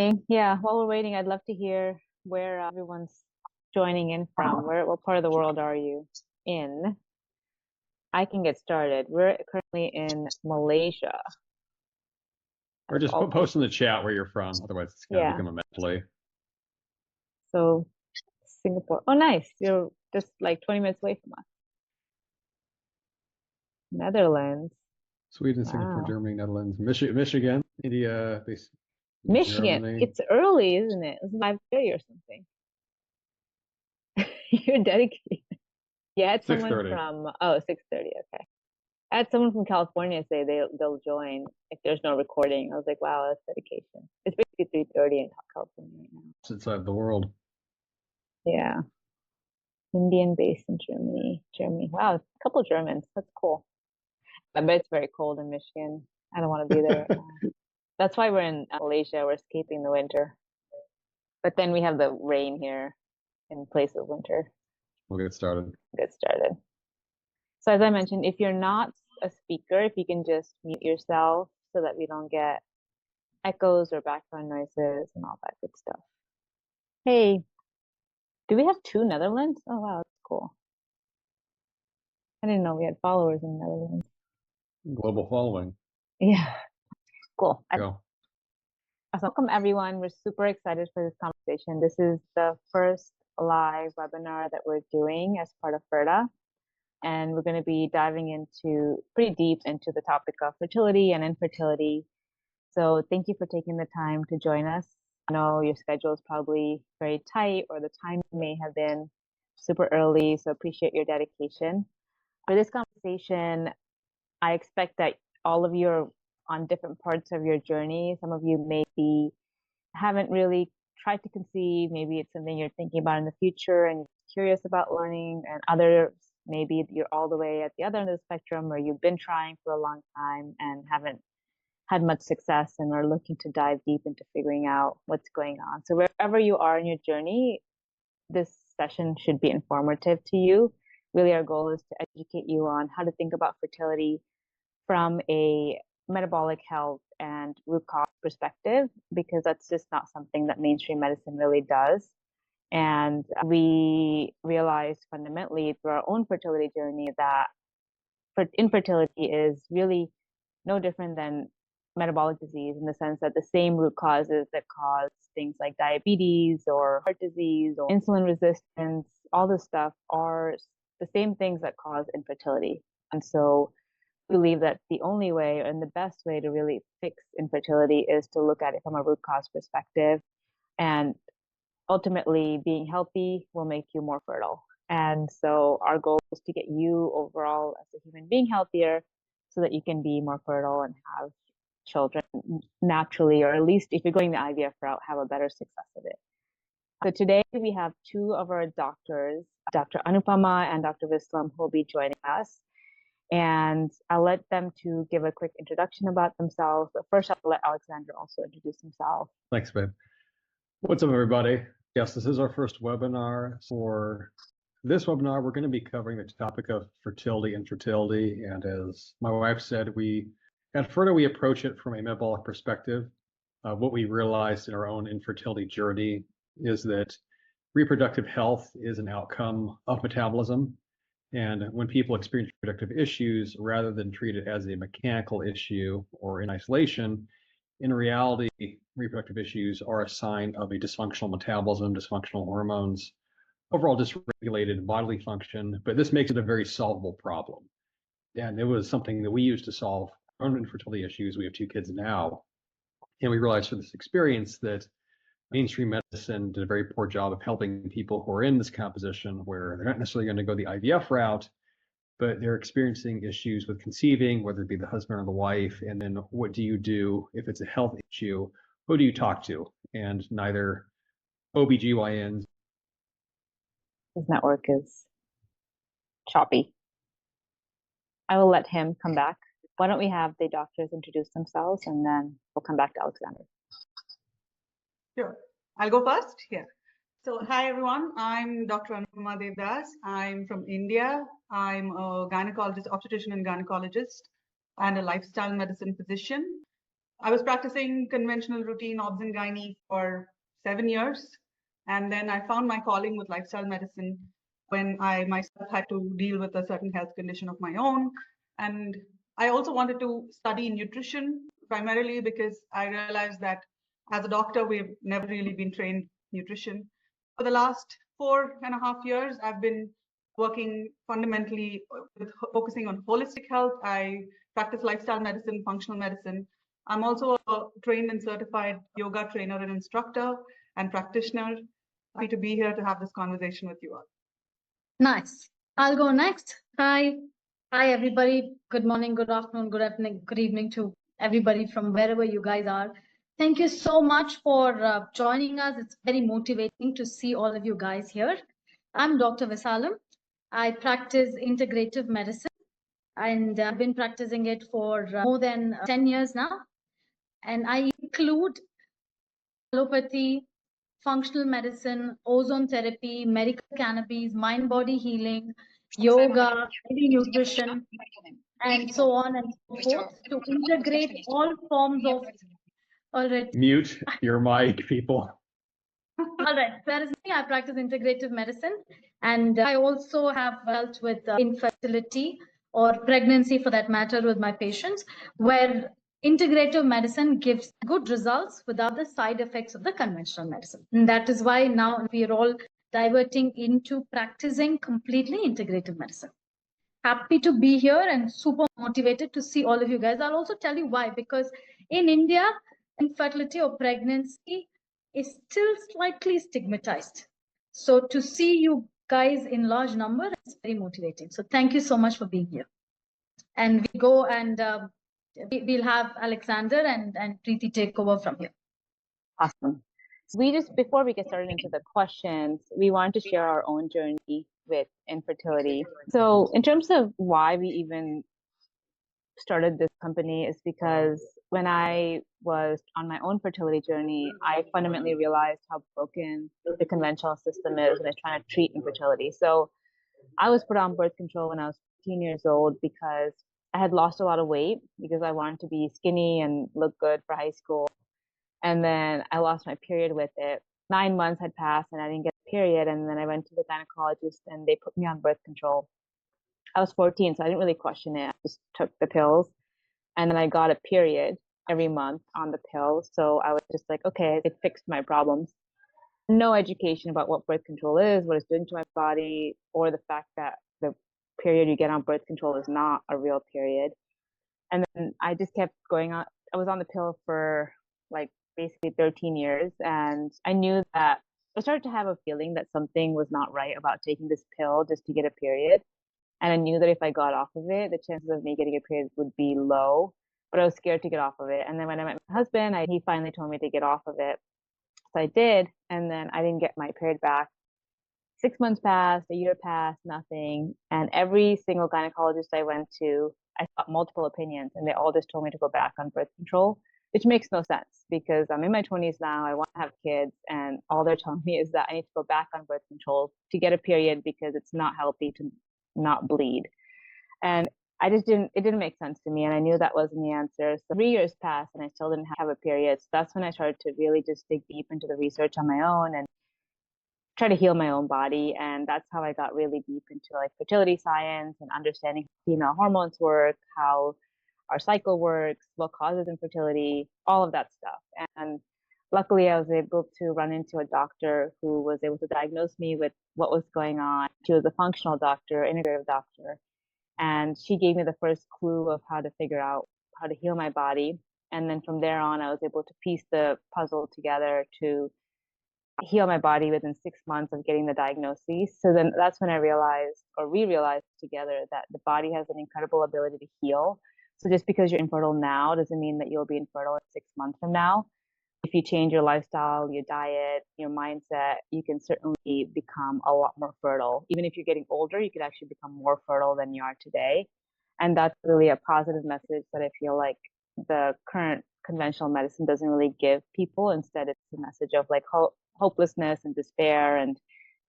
morning. Yeah, while we're waiting, I'd love to hear where everyone's joining in from. What part of the world are you in? I can get started. We're currently in Malaysia. Or just post in the chat where you're from. Otherwise, it's going to become a medley. So Singapore. Oh, nice. You're just like 20 minutes away from us. Netherlands. Sweden, Singapore, Germany, Netherlands, Michigan, India, Michigan. Germany. It's early, isn't it? It's 5:30 or something. You're dedicated. Yeah, I had someone 6:30. from 6:30. Okay. I had someone from California say they'll join if there's no recording. I was like, wow, that's dedication. It's basically 3:30 in California right now. It's inside the world. Yeah. Indian based in Germany. Wow, a couple of Germans. That's cool. I bet it's very cold in Michigan. I don't want to be there. That's why we're in Malaysia. We're escaping the winter. But then we have the rain here in place of winter. We'll get started. So as I mentioned, if you're not a speaker, if you can just mute yourself so that we don't get echoes or background noises and all that good stuff. Hey, do we have 2 Netherlands? Oh wow, that's cool. I didn't know we had followers in the Netherlands. Global following. Yeah, cool. Go. Welcome everyone. We're super excited for this conversation. This is the first live webinar that we're doing as part of Ferta. And we're going to be diving pretty deep into the topic of fertility and infertility. So thank you for taking the time to join us. I know your schedule is probably very tight, or the time may have been super early, so appreciate your dedication. For this conversation, I expect that all of you are on different parts of your journey. Some of you haven't really tried to conceive. Maybe it's something you're thinking about in the future and curious about learning, and others, maybe you're all the way at the other end of the spectrum, or you've been trying for a long time and haven't had much success and are looking to dive deep into figuring out what's going on. So wherever you are in your journey, this session should be informative to you. Really, our goal is to educate you on how to think about fertility from a metabolic health and root cause perspective, because that's just not something that mainstream medicine really does. And we realized fundamentally through our own fertility journey that infertility is really no different than metabolic disease, in the sense that the same root causes that cause things like diabetes or heart disease or insulin resistance, all this stuff are the same things that cause infertility. And so we believe that the only way and the best way to really fix infertility is to look at it from a root cause perspective. And ultimately, being healthy will make you more fertile. And so our goal is to get you overall as a human being healthier so that you can be more fertile and have children naturally, or at least if you're going the IVF route, have a better success of it. So today we have 2 of our doctors, Dr. Anupama and Dr. Vislam, who will be joining us. And I'll let them to give a quick introduction about themselves. But first, I'll let Alexander also introduce himself. Thanks, babe. What's up, everybody? Yes, this is our first webinar. For this webinar, we're going to be covering the topic of fertility and infertility. And as my wife said, at Ferta, we approach it from a metabolic perspective. What we realized in our own infertility journey is that reproductive health is an outcome of metabolism. And when people experience reproductive issues, rather than treat it as a mechanical issue or in isolation, in reality, reproductive issues are a sign of a dysfunctional metabolism, dysfunctional hormones, overall dysregulated bodily function. But this makes it a very solvable problem. And it was something that we used to solve our own infertility issues. We have 2 kids now. And we realized through this experience that mainstream medicine did a very poor job of helping people who are in this composition where they're not necessarily going to go the IVF route, but they're experiencing issues with conceiving, whether it be the husband or the wife. And then what do you do if it's a health issue? Who do you talk to? And neither OBGYNs. His network is choppy. I will let him come back. Why don't we have the doctors introduce themselves, and then we'll come back to Alexander. Sure. I'll go first. Yeah. So hi, everyone. I'm Dr. Anupama Devdas. I'm from India. I'm a gynecologist, obstetrician and gynecologist, and a lifestyle medicine physician. I was practicing conventional routine obs and gynae for 7 years. And then I found my calling with lifestyle medicine when I myself had to deal with a certain health condition of my own. And I also wanted to study nutrition primarily because I realized that as a doctor, we've never really been trained nutrition. For the last 4.5 years, I've been working fundamentally with focusing on holistic health. I practice lifestyle medicine, functional medicine. I'm also a trained and certified yoga trainer and instructor and practitioner. Happy to be here to have this conversation with you all. Nice. I'll go next. Hi. Hi, everybody. Good morning, good afternoon, good evening to everybody from wherever you guys are. Thank you so much for joining us. It's very motivating to see all of you guys here. I'm Dr. Visalam. I practice integrative medicine and I've been practicing it for more than 10 years now. And I include allopathy, functional medicine, ozone therapy, medical cannabis, mind-body healing, yoga, healthy nutrition, and so on and so forth to integrate all forms of. All right. Mute your mic, people. All right. That is me. I practice integrative medicine, and I also have dealt with infertility or pregnancy, for that matter, with my patients, where integrative medicine gives good results without the side effects of the conventional medicine. And that is why now we are all diverting into practicing completely integrative medicine. Happy to be here and super motivated to see all of you guys. I'll also tell you why, because in India, infertility or pregnancy is still slightly stigmatized. So to see you guys in large number is very motivating. So thank you so much for being here. And we go and we'll have Alexander and Preeti take over from here. Awesome. Before we get started into the questions, we wanted to share our own journey with infertility. So in terms of why we even started this company is because when I was on my own fertility journey, I fundamentally realized how broken the conventional system is when it's trying to treat infertility. So I was put on birth control when I was 15 years old because I had lost a lot of weight because I wanted to be skinny and look good for high school. And then I lost my period with it. 9 months had passed and I didn't get a period. And then I went to the gynecologist and they put me on birth control. I was 14, so I didn't really question it. I just took the pills. And then I got a period every month on the pills. So I was just like, okay, it fixed my problems. No education about what birth control is, what it's doing to my body, or the fact that the period you get on birth control is not a real period. And then I just kept going on. I was on the pill for like basically 13 years. And I knew that I started to have a feeling that something was not right about taking this pill just to get a period. And I knew that if I got off of it, the chances of me getting a period would be low, but I was scared to get off of it. And then when I met my husband, he finally told me to get off of it. So I did. And then I didn't get my period back. 6 months passed, a year passed, nothing. And every single gynecologist I went to, I got multiple opinions and they all just told me to go back on birth control, which makes no sense because I'm in my 20s now. I want to have kids. And all they're telling me is that I need to go back on birth control to get a period because it's not healthy to not bleed. And it didn't make sense to me. And I knew that wasn't the answer. So 3 years passed and I still didn't have a period. So that's when I started to really just dig deep into the research on my own and try to heal my own body. And that's how I got really deep into like fertility science and understanding how female hormones work, how our cycle works, what causes infertility, all of that stuff. And luckily, I was able to run into a doctor who was able to diagnose me with what was going on. She was a functional doctor, integrative doctor. And she gave me the first clue of how to figure out how to heal my body. And then from there on, I was able to piece the puzzle together to heal my body within 6 months of getting the diagnosis. So then that's when I realized, or we realized together, that the body has an incredible ability to heal. So just because you're infertile now doesn't mean that you'll be infertile in 6 months from now. If you change your lifestyle, your diet, your mindset, you can certainly become a lot more fertile. Even if you're getting older, you could actually become more fertile than you are today. And that's really a positive message that I feel like the current conventional medicine doesn't really give people. Instead, it's a message of like hopelessness and despair, and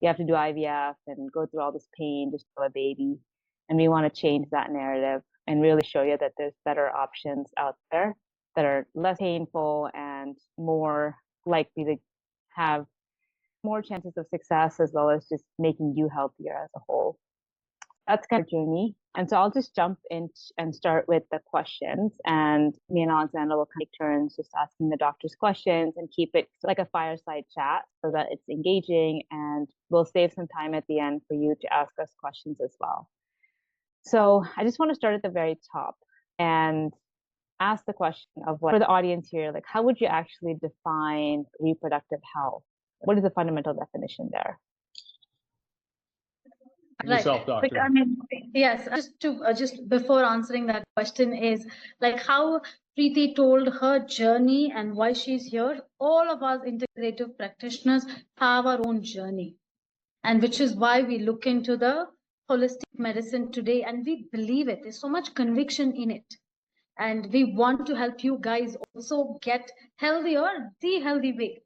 you have to do IVF and go through all this pain just to have a baby. And we want to change that narrative and really show you that there's better options out there that are less painful and more likely to have more chances of success, as well as just making you healthier as a whole. That's kind of journey. And so I'll just jump in and start with the questions, and me and Alexandra will take turns just asking the doctors questions and keep it like a fireside chat so that it's engaging, and we'll save some time at the end for you to ask us questions as well. So I just want to start at the very top and ask the question of what, for the audience here, like, how would you actually define reproductive health? What is the fundamental definition there? Right. Yourself, doctor. I mean, yes, just before answering that question is like how Preeti told her journey and why she's here. All of us integrative practitioners have our own journey, and which is why we look into the holistic medicine today, and we believe it. There's so much conviction in it, and we want to help you guys also get healthier the healthy way,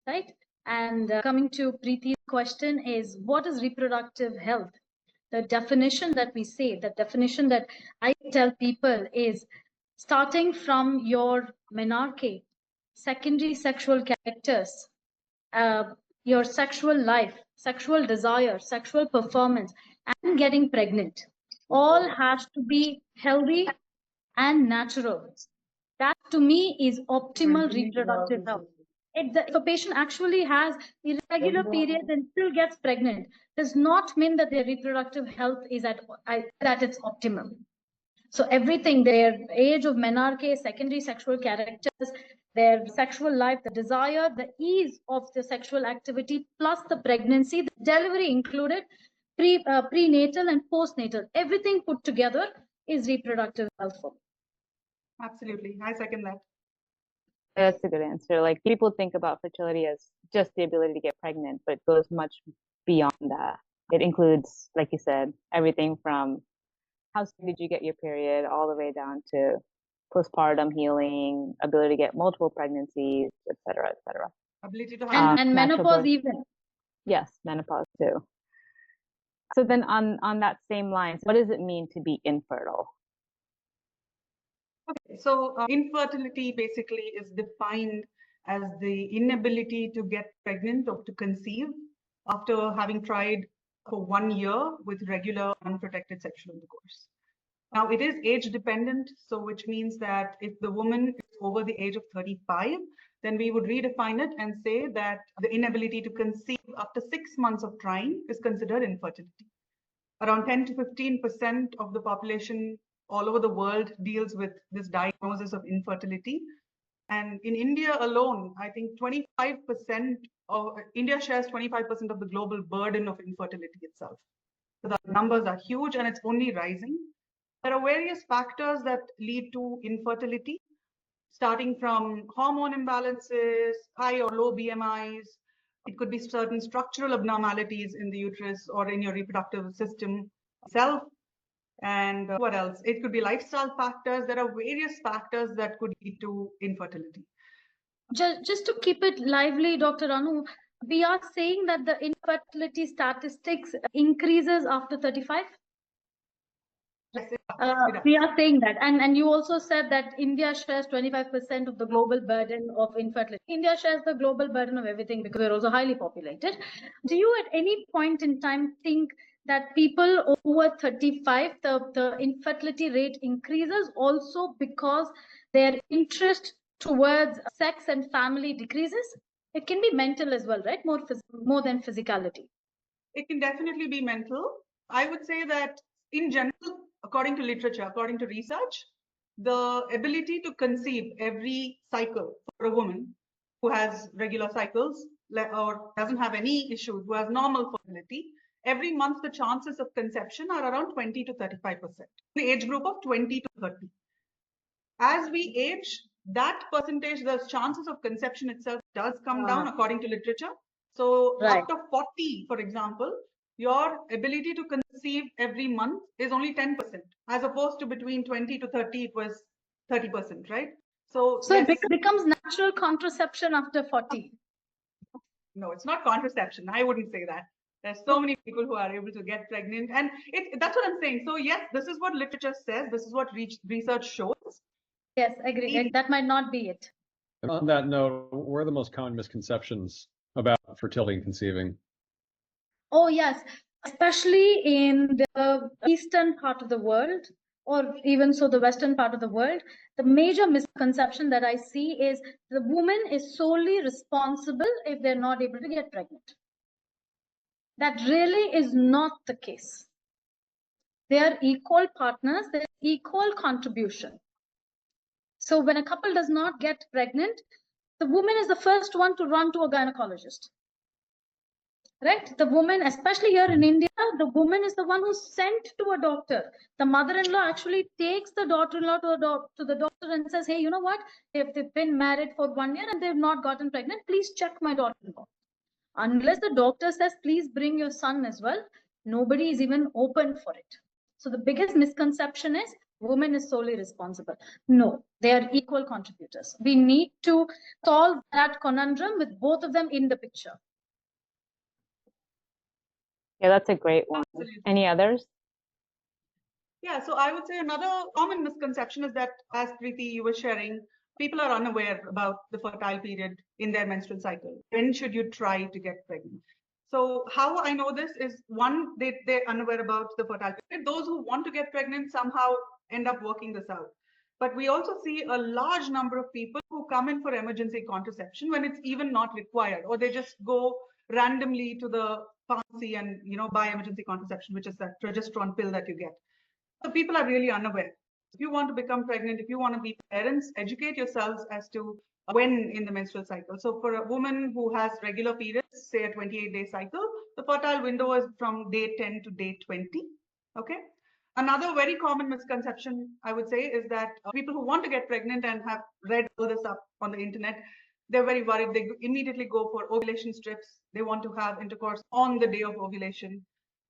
right? And coming to Preeti's question is, what is reproductive health? The definition that we say, the definition that I tell people is starting from your menarche, secondary sexual characters, your sexual life, sexual desire, sexual performance, and getting pregnant. All has to be healthy and natural. That to me is optimal reproductive health. If a patient actually has irregular periods and still gets pregnant, does not mean that their reproductive health is at its optimum. So everything, their age of menarche, secondary sexual characters, their sexual life, the desire, the ease of the sexual activity, plus the pregnancy, the delivery included, prenatal and postnatal, everything put together is reproductive health. Absolutely. I second that. That's a good answer. Like, people think about fertility as just the ability to get pregnant, but it goes much beyond that. It includes, like you said, everything from how soon did you get your period all the way down to postpartum healing, ability to get multiple pregnancies, et cetera, et cetera. Ability to have And menopause even. Yes, menopause too. So then on that same line, what does it mean to be infertile? Okay, so infertility basically is defined as the inability to get pregnant or to conceive after having tried for 1 year with regular unprotected sexual intercourse. Now, it is age dependent, so which means that if the woman is over the age of 35, then we would redefine it and say that the inability to conceive after 6 months of trying is considered infertility. Around 10 to 15% of the population all over the world deals with this diagnosis of infertility. And in India alone, I think 25% of India shares 25% of the global burden of infertility itself. So the numbers are huge and it's only rising. There are various factors that lead to infertility, starting from hormone imbalances, high or low BMIs. It could be certain structural abnormalities in the uterus or in your reproductive system itself. And what else? It could be lifestyle factors. There are various factors that could lead to infertility. Just to keep it lively, Dr. Anu, we are saying that the infertility statistics increases after 35? Yes, we are saying that. And you also said that India shares 25% of the global burden of infertility. India shares the global burden of everything because we're also highly populated. Do you at any point in time think that people over 35, the infertility rate increases also because their interest towards sex and family decreases? It can be mental as well, right? More than physicality. It can definitely be mental. I would say that in general, according to literature, according to research, the ability to conceive every cycle for a woman who has regular cycles or doesn't have any issues, who has normal fertility, every month the chances of conception are around 20 to 35%. The age group of 20 to 30. As we age, that percentage, the chances of conception itself does come down according to literature. So after 40, for example, your ability to conceive every month is only 10%, as opposed to between 20 to 30, it was 30%, right? So yes. It becomes natural contraception after 40. No, it's not contraception. I wouldn't say that. There's so many people who are able to get pregnant, and that's what I'm saying. So yes, this is what literature says. This is what research shows. Yes, agreed. That might not be it. And on that note, what are the most common misconceptions about fertility and conceiving? Oh, yes, especially in the eastern part of the world, or even so the western part of the world, the major misconception that I see is the woman is solely responsible if they're not able to get pregnant. That really is not the case. They are equal partners, there's equal contribution. So when a couple does not get pregnant, the woman is the first one to run to a gynecologist. Right? The woman, especially here in India, the woman is the one who's sent to a doctor. The mother-in-law actually takes the daughter-in-law to the doctor and says, hey, you know what? If they've been married for 1 year and they've not gotten pregnant, please check my daughter-in-law. Unless the doctor says, please bring your son as well, nobody is even open for it. So the biggest misconception is woman is solely responsible. No, they are equal contributors. We need to solve that conundrum with both of them in the picture. Yeah, that's a great one. Absolutely. Any others? Yeah, so I would say another common misconception is that, as Preeti, you were sharing, people are unaware about the fertile period in their menstrual cycle. When should you try to get pregnant? So how I know this is, one, they're unaware about the fertile period. Those who want to get pregnant somehow end up working this out. But we also see a large number of people who come in for emergency contraception when it's even not required, or they just go randomly to the pharmacy and buy emergency contraception, which is that progesterone pill that you get. So people are really unaware. If you want to become pregnant, if you want to be parents, educate yourselves as to when in the menstrual cycle. So for a woman who has regular periods, say a 28-day cycle, the fertile window is from day 10 to day 20. Okay. Another very common misconception, I would say, is that people who want to get pregnant and have read all this up on the internet, they're very worried. They immediately go for ovulation strips. They want to have intercourse on the day of ovulation.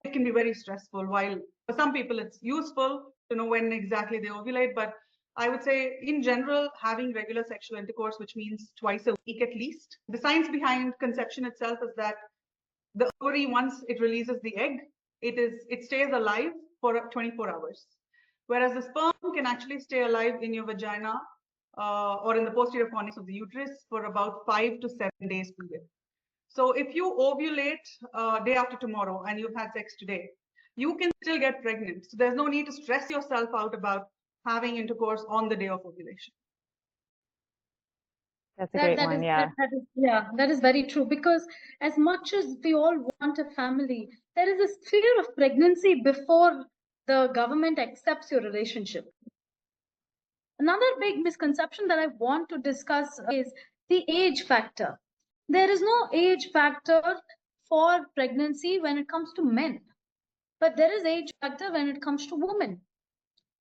It can be very stressful. While for some people it's useful to know when exactly they ovulate, but I would say in general, having regular sexual intercourse, which means twice a week at least. The science behind conception itself is that the ovary, once it releases the egg, it stays alive for 24 hours. Whereas the sperm can actually stay alive in your vagina or in the posterior fornix of the uterus for about 5 to 7 days period. So if you ovulate day after tomorrow and you've had sex today, you can still get pregnant. So there's no need to stress yourself out about having intercourse on the day of ovulation. That's a great one, yeah. That is very true, because as much as we all want a family, there is this fear of pregnancy before the government accepts your relationship. Another big misconception that I want to discuss is the age factor. There is no age factor for pregnancy when it comes to men, but there is age factor when it comes to women.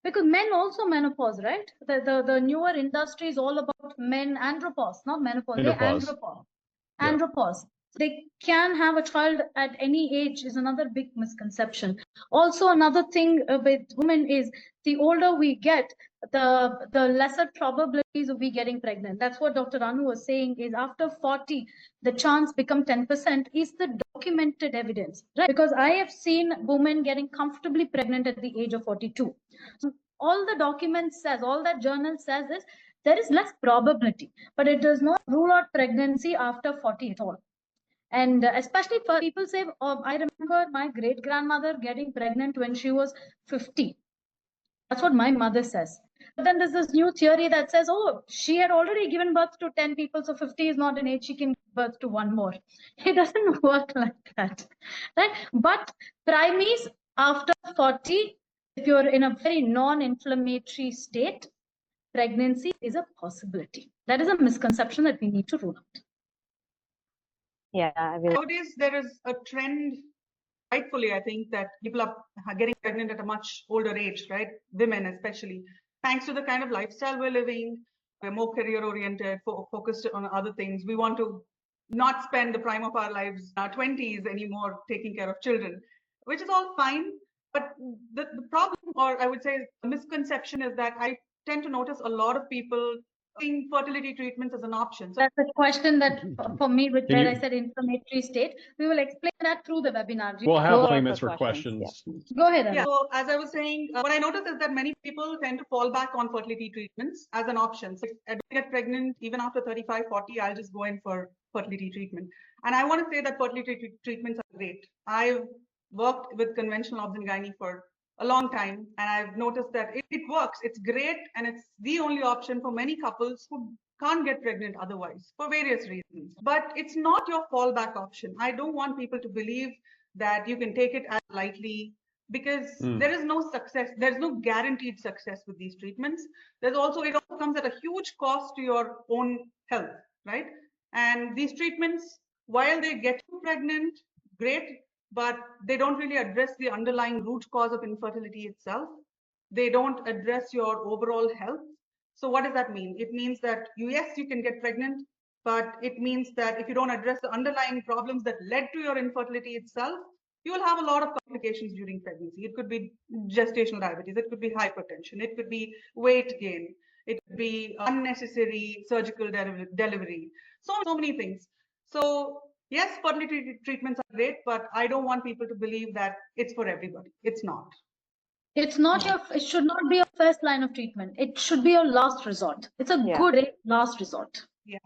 Because men also menopause, right? The newer industry is all about men andropause, not menopause. Andropause. Andropause. They can have a child at any age is another big misconception. Also, another thing with women is the older we get, the lesser probabilities of we getting pregnant. That's what Dr. Anu was saying, is after 40, the chance become 10% is the documented evidence, right? Because I have seen women getting comfortably pregnant at the age of 42. So all the documents says, all that journal says is there is less probability, but it does not rule out pregnancy after 40 at all. And especially for people say, I remember my great grandmother getting pregnant when she was 50. That's what my mother says. But then there's this new theory that says, oh, she had already given birth to 10 people, so 50 is not an age, she can give birth to one more. It doesn't work like that, right? But primaries after 40, if you're in a very non-inflammatory state, pregnancy is a possibility. That is a misconception that we need to rule out. Yeah, nowadays there is a trend, rightfully, I think, that people are getting pregnant at a much older age, right? Women especially, thanks to the kind of lifestyle we're living. We're more career oriented, focused on other things. We want to not spend the prime of our lives in our 20s anymore taking care of children, which is all fine. But the problem, or I would say the misconception, is that I tend to notice a lot of people fertility treatments as an option. So That's a question that for me, Can where I you- said inflammatory state. We will explain that through the webinar. We'll have Floor 20 for minutes for questions, questions. Go ahead. yeah, Anu. so as I was saying, what I noticed is that many people tend to fall back on fertility treatments as an option. So if I don't get pregnant, even after 35, 40, I'll just go in for fertility treatment. And I want to say that fertility treatments are great. I've worked with conventional obs and gynae for a long time, and I've noticed that it works. It's great, and it's the only option for many couples who can't get pregnant otherwise for various reasons. But it's not your fallback option. I don't want people to believe that you can take it as lightly, because there is no success. There's no guaranteed success with these treatments. It also comes at a huge cost to your own health, right? And these treatments, while they get you pregnant, great, but they don't really address the underlying root cause of infertility itself. They don't address your overall health. So what does that mean? It means that yes, you can get pregnant, but it means that if you don't address the underlying problems that led to your infertility itself, you will have a lot of complications during pregnancy. It could be gestational diabetes, it could be hypertension, it could be weight gain, it could be unnecessary surgical delivery, so many things. So yes, fertility treatments are great, but I don't want people to believe that it's for everybody. It's not. It's not your. It should not be your first line of treatment. It should be your last resort. It's a good last resort. Yeah,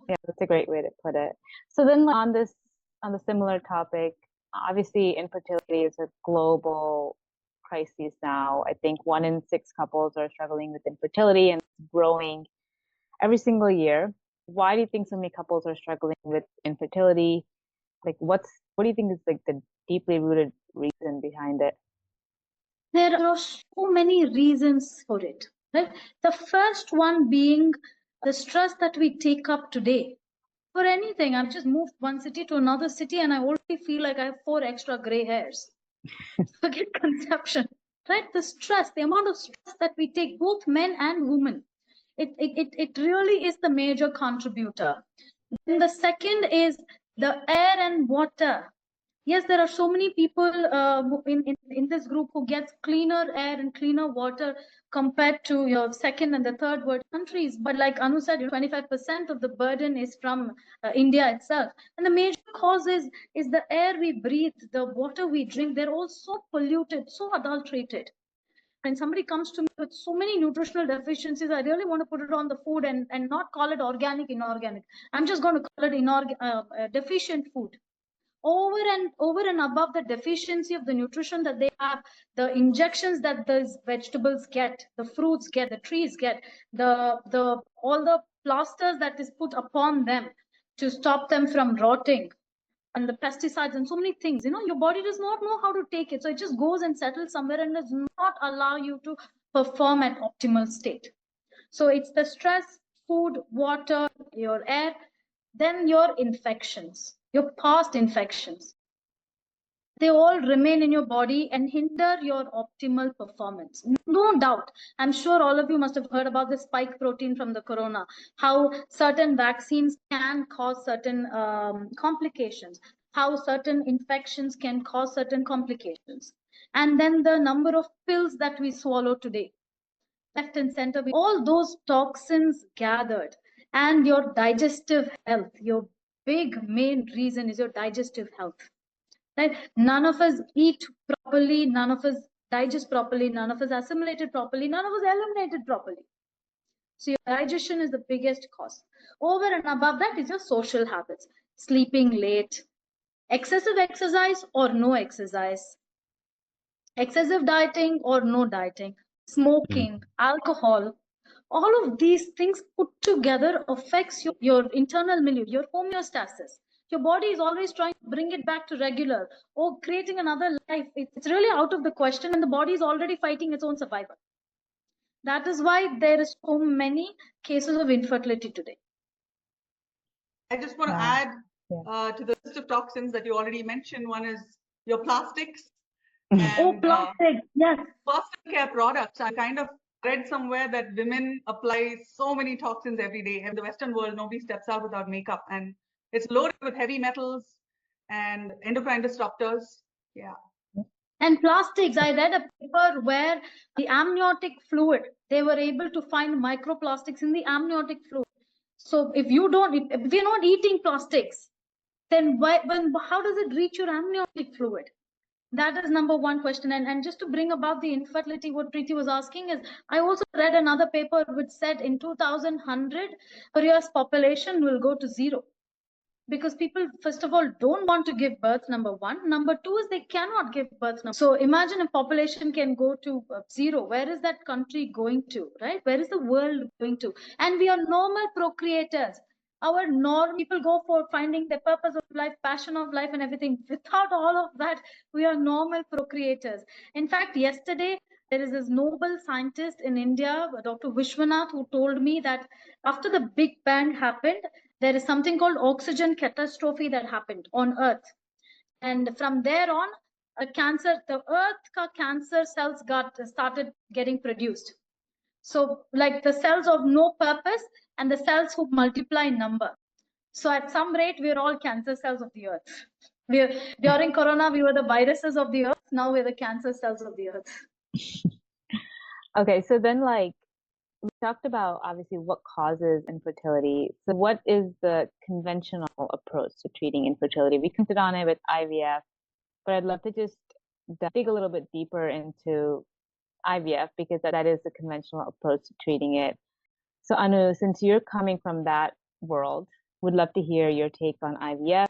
that's a great way to put it. So then on the similar topic, obviously infertility is a global crisis now. I think 1 in 6 couples are struggling with infertility, and it's growing every single year. Why do you think so many couples are struggling with infertility? Like what do you think is like the deeply rooted reason behind it? There are so many reasons for it, right? The first one being the stress that we take up today. For anything, I've just moved one city to another city and I already feel like I have 4 extra gray hairs. Forget conception, right? The stress, the amount of stress that we take, both men and women, it really is the major contributor. Then the second is the air and water. Yes, there are so many people in this group who gets cleaner air and cleaner water compared to your second and the third world countries. But like Anu said, 25% of the burden is from India itself. And the major cause is the air we breathe, the water we drink. They're all so polluted, so adulterated. When somebody comes to me with so many nutritional deficiencies, I really want to put it on the food and not call it organic, inorganic. I'm just going to call it deficient food. Over and above the deficiency of the nutrition that they have, the injections that those vegetables get, the fruits get, the trees get, all the plasters that is put upon them to stop them from rotting, and the pesticides and so many things, your body does not know how to take it, so it just goes and settles somewhere and does not allow you to perform at optimal state. So it's the stress, food, water, your air, then your infections, your past infections. They all remain in your body and hinder your optimal performance. No doubt. I'm sure all of you must have heard about the spike protein from the corona, how certain vaccines can cause certain complications, how certain infections can cause certain complications. And then the number of pills that we swallow today, left and center, all those toxins gathered, and your digestive health, your big main reason is your digestive health. Right? None of us eat properly, none of us digest properly, none of us assimilated properly, none of us eliminated properly. So your digestion is the biggest cause. Over and above that is your social habits, sleeping late, excessive exercise or no exercise, excessive dieting or no dieting, smoking, alcohol. All of these things put together affects your internal milieu, your homeostasis. Your body is always trying to bring it back to regular or creating another life. It's really out of the question, and the body is already fighting its own survival. That is why there is so many cases of infertility today. I just want to add to the list of toxins that you already mentioned. One is your plastics. And, plastic, yes. Personal care products. I kind of read somewhere that women apply so many toxins every day. In the Western world, nobody steps out without makeup, and it's loaded with heavy metals and endocrine disruptors. Yeah. And plastics, I read a paper where the amniotic fluid, they were able to find microplastics in the amniotic fluid. So if you're not eating plastics, then how does it reach your amniotic fluid? That is number one question. And just to bring about the infertility, what Preeti was asking is, I also read another paper which said in 2100, Korea's population will go to zero. Because people, first of all, don't want to give birth, number one. Number two is they cannot give birth. So imagine a population can go to zero. Where is that country going to, right? Where is the world going to? And we are normal procreators. Our normal people go for finding the purpose of life, passion of life and everything. Without all of that, we are normal procreators. In fact, yesterday, there is this Nobel scientist in India, Dr. Vishwanath, who told me that after the Big Bang happened, there is something called oxygen catastrophe that happened on Earth. And from there on, the Earth cancer cells started getting produced. So like the cells of no purpose and the cells who multiply in number. So at some rate, we're all cancer cells of the Earth. During Corona, we were the viruses of the Earth. Now we're the cancer cells of the Earth. Okay, so then we talked about obviously what causes infertility. So what is the conventional approach to treating infertility? We commented on it with IVF, but I'd love to just dig a little bit deeper into IVF because that is the conventional approach to treating it. So Anu, since you're coming from that world, would love to hear your take on IVF,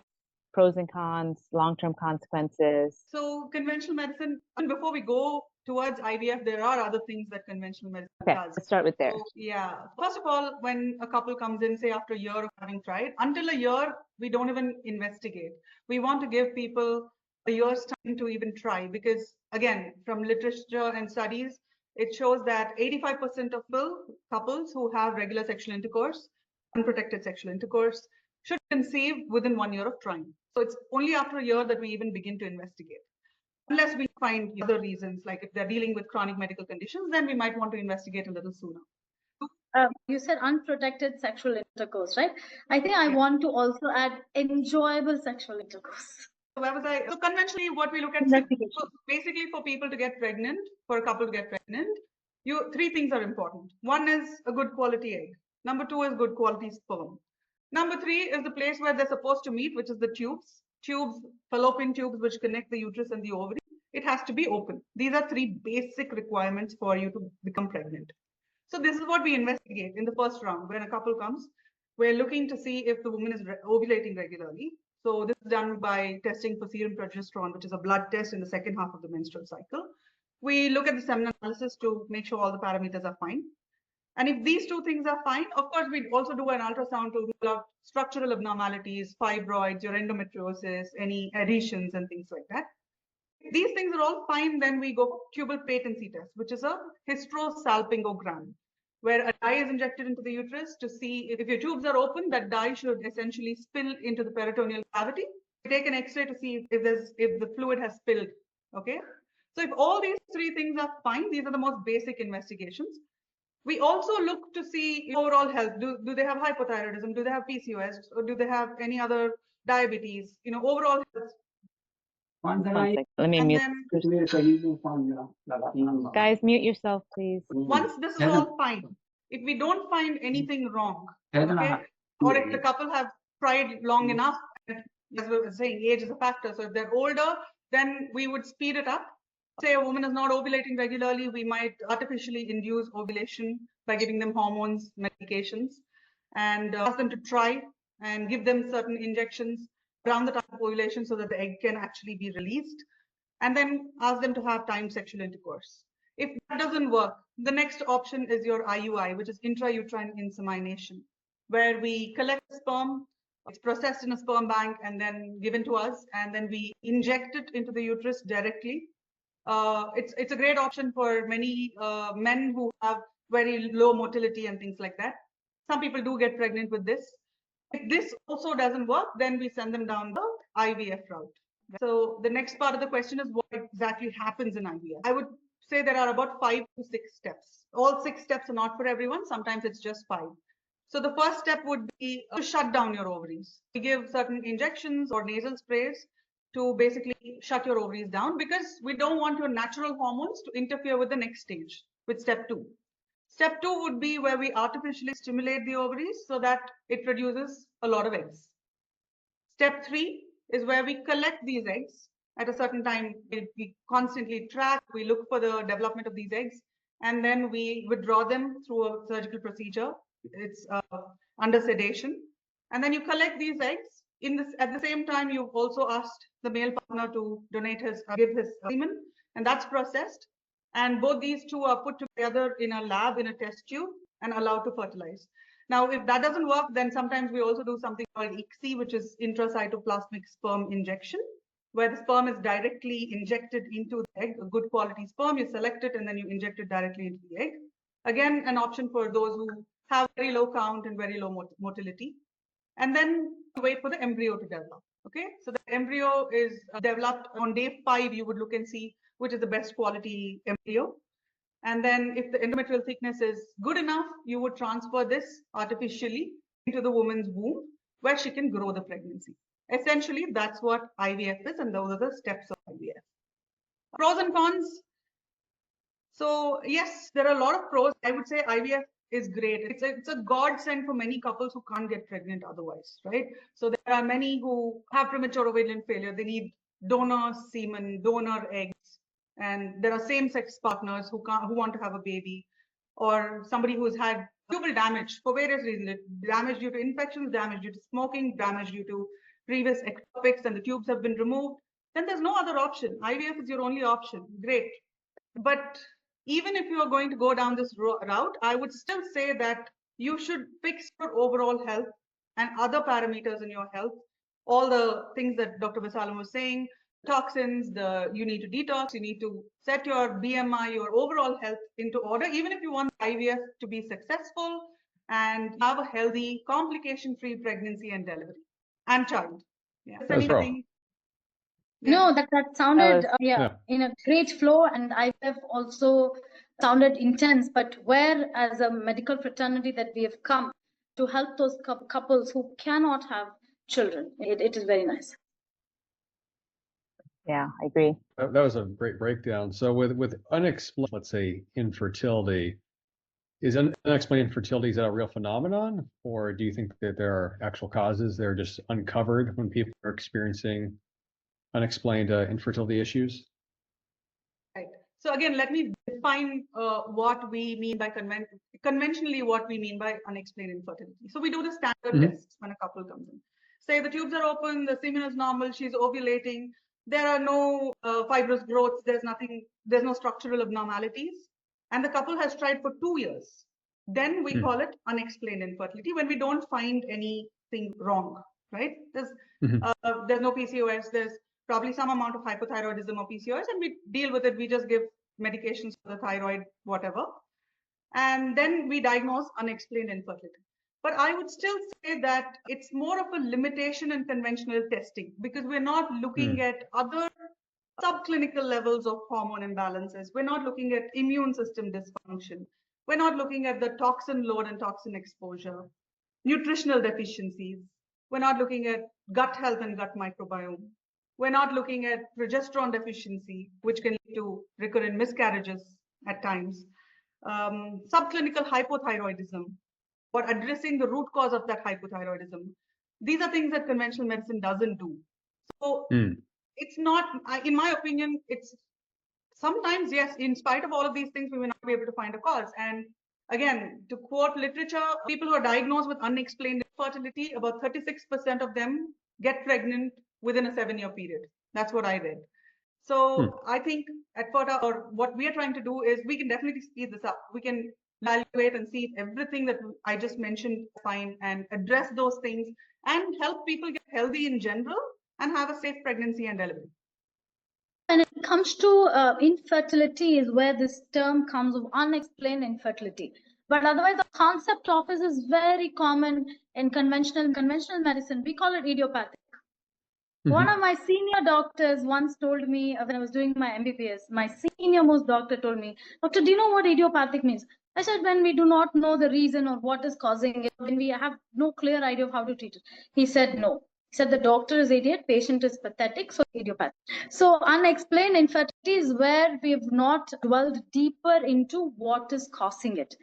pros and cons, long-term consequences. So conventional medicine, and before we go towards IVF, there are other things that conventional medicine does. Let's start with there. So, yeah. First of all, when a couple comes in, say after a year of having tried, until a year, we don't even investigate. We want to give people a year's time to even try because, again, from literature and studies, it shows that 85% of couples who have regular sexual intercourse, unprotected sexual intercourse, should conceive within 1 year of trying. So it's only after a year that we even begin to investigate. Unless we find other reasons, like if they're dealing with chronic medical conditions, then we might want to investigate a little sooner. You said unprotected sexual intercourse, right? I think I want to also add enjoyable sexual intercourse. So where was I? So conventionally, what we look at, so basically for people to get pregnant, for a couple to get pregnant, three things are important. One is a good quality egg. Number two is good quality sperm. Number three is the place where they're supposed to meet, which is the tubes, fallopian tubes, which connect the uterus and the ovary. It has to be open. These are three basic requirements for you to become pregnant. So this is what we investigate in the first round. When a couple comes, we're looking to see if the woman is ovulating regularly. So this is done by testing for serum progesterone, which is a blood test in the second half of the menstrual cycle. We look at the semen analysis to make sure all the parameters are fine. And if these two things are fine, of course, we also do an ultrasound to rule out structural abnormalities, fibroids, your endometriosis, any adhesions and things like that. If these things are all fine, then we go for tubal patency test, which is a hysterosalpingogram, where a dye is injected into the uterus to see if your tubes are open, that dye should essentially spill into the peritoneal cavity. We take an X-ray to see if the fluid has spilled. Okay. So if all these three things are fine, these are the most basic investigations. We also look to see overall health. Do they have hypothyroidism? Do they have PCOS? Or do they have any other diabetes? Overall health. Let me mute. Guys, mute yourself, please. Once this is all fine, if we don't find anything wrong, okay, or if the couple have tried long enough, as we were saying, age is a factor. So if they're older, then we would speed it up. Say a woman is not ovulating regularly, we might artificially induce ovulation by giving them hormones, medications, and ask them to try and give them certain injections around the time of ovulation so that the egg can actually be released, and then ask them to have timed sexual intercourse. If that doesn't work, the next option is your IUI, which is intrauterine insemination, where we collect sperm, it's processed in a sperm bank and then given to us, and then we inject it into the uterus directly. It's a great option for many men who have very low motility and things like that. Some people do get pregnant with this. If this also doesn't work, then we send them down the IVF route. So the next part of the question is what exactly happens in IVF. I would say there are about 5 to 6 steps. All 6 steps are not for everyone. Sometimes it's just 5. So the first step would be to shut down your ovaries. We give certain injections or nasal sprays to basically shut your ovaries down because we don't want your natural hormones to interfere with the next stage, with step 2. Step 2 would be where we artificially stimulate the ovaries so that it produces a lot of eggs. Step 3 is where we collect these eggs at a certain time. We constantly track, we look for the development of these eggs, and then we withdraw them through a surgical procedure. It's under sedation. And then you collect these eggs. At the same time, you've also asked the male partner to donate give his semen, and that's processed. And both these two are put together in a lab, in a test tube, and allowed to fertilize. Now, if that doesn't work, then sometimes we also do something called ICSI, which is intracytoplasmic sperm injection, where the sperm is directly injected into the egg, a good quality sperm, you select it and then you inject it directly into the egg. Again, an option for those who have very low count and very low motility. And then wait for the embryo to develop. Okay, so the embryo is developed on day 5. You would look and see which is the best quality embryo. And then if the endometrial thickness is good enough, you would transfer this artificially into the woman's womb where she can grow the pregnancy. Essentially, that's what IVF is, and those are the steps of IVF. Pros and cons. So yes, there are a lot of pros. I would say IVF is great. It's a godsend for many couples who can't get pregnant otherwise, right? So there are many who have premature ovarian failure. They need donor semen, donor eggs. And there are same-sex partners who want to have a baby, or somebody who has had tubal damage for various reasons. Damage due to infections, damage due to smoking, damage due to previous ectopics, and the tubes have been removed. Then there's no other option. IVF is your only option. Great. But even if you are going to go down this route, I would still say that you should fix your overall health and other parameters in your health. All the things that Dr. Vasalam was saying, toxins, you need to detox, you need to set your BMI, your overall health into order, even if you want IVF to be successful and have a healthy, complication-free pregnancy and delivery and child. Yeah. That's right. No, that sounded Yeah. in a great flow, and IVF also sounded intense. But where, as a medical fraternity, that we have come to help those couples who cannot have children, it is very nice. Yeah, I agree. That was a great breakdown. So with unexplained, let's say, infertility, is unexplained infertility, is that a real phenomenon? Or do you think that there are actual causes that are just uncovered when people are experiencing unexplained infertility issues? Right. So again, let me define what we mean by conventionally what we mean by unexplained infertility. So we do the standard tests when a couple comes in. Say the tubes are open, the semen is normal, she's ovulating, there are no fibrous growths, there's no structural abnormalities, and the couple has tried for 2 years. Then we call it unexplained infertility when we don't find anything wrong, right? There's no PCOS, there's probably some amount of hypothyroidism or PCOS, and we deal with it. We just give medications for the thyroid, whatever. And then we diagnose unexplained infertility. But I would still say that it's more of a limitation in conventional testing because we're not looking at other subclinical levels of hormone imbalances. We're not looking at immune system dysfunction. We're not looking at the toxin load and toxin exposure, nutritional deficiencies. We're not looking at gut health and gut microbiome. We're not looking at progesterone deficiency, which can lead to recurrent miscarriages at times. Subclinical hypothyroidism, or addressing the root cause of that hypothyroidism. These are things that conventional medicine doesn't do. So it's not, in my opinion, it's sometimes, yes, in spite of all of these things, we may not be able to find a cause. And again, to quote literature, people who are diagnosed with unexplained infertility, about 36% of them get pregnant within a 7-year period. That's what I read. So I think at Ferta, or what we are trying to do is we can definitely speed this up. We can evaluate and see if everything that I just mentioned is fine and address those things and help people get healthy in general and have a safe pregnancy and delivery. When it comes to infertility is where this term comes of unexplained infertility. But otherwise, the concept of it is very common in conventional medicine. We call it idiopathic. One of my senior doctors once told me when I was doing my MBBS, my senior most doctor told me, "Doctor, do you know what idiopathic means?" I said, "When we do not know the reason or what is causing it, when we have no clear idea of how to treat it." He said, "No. He said the doctor is idiot, patient is pathetic, so idiopathic. So unexplained infertility is where we have not dwelled deeper into what is causing it.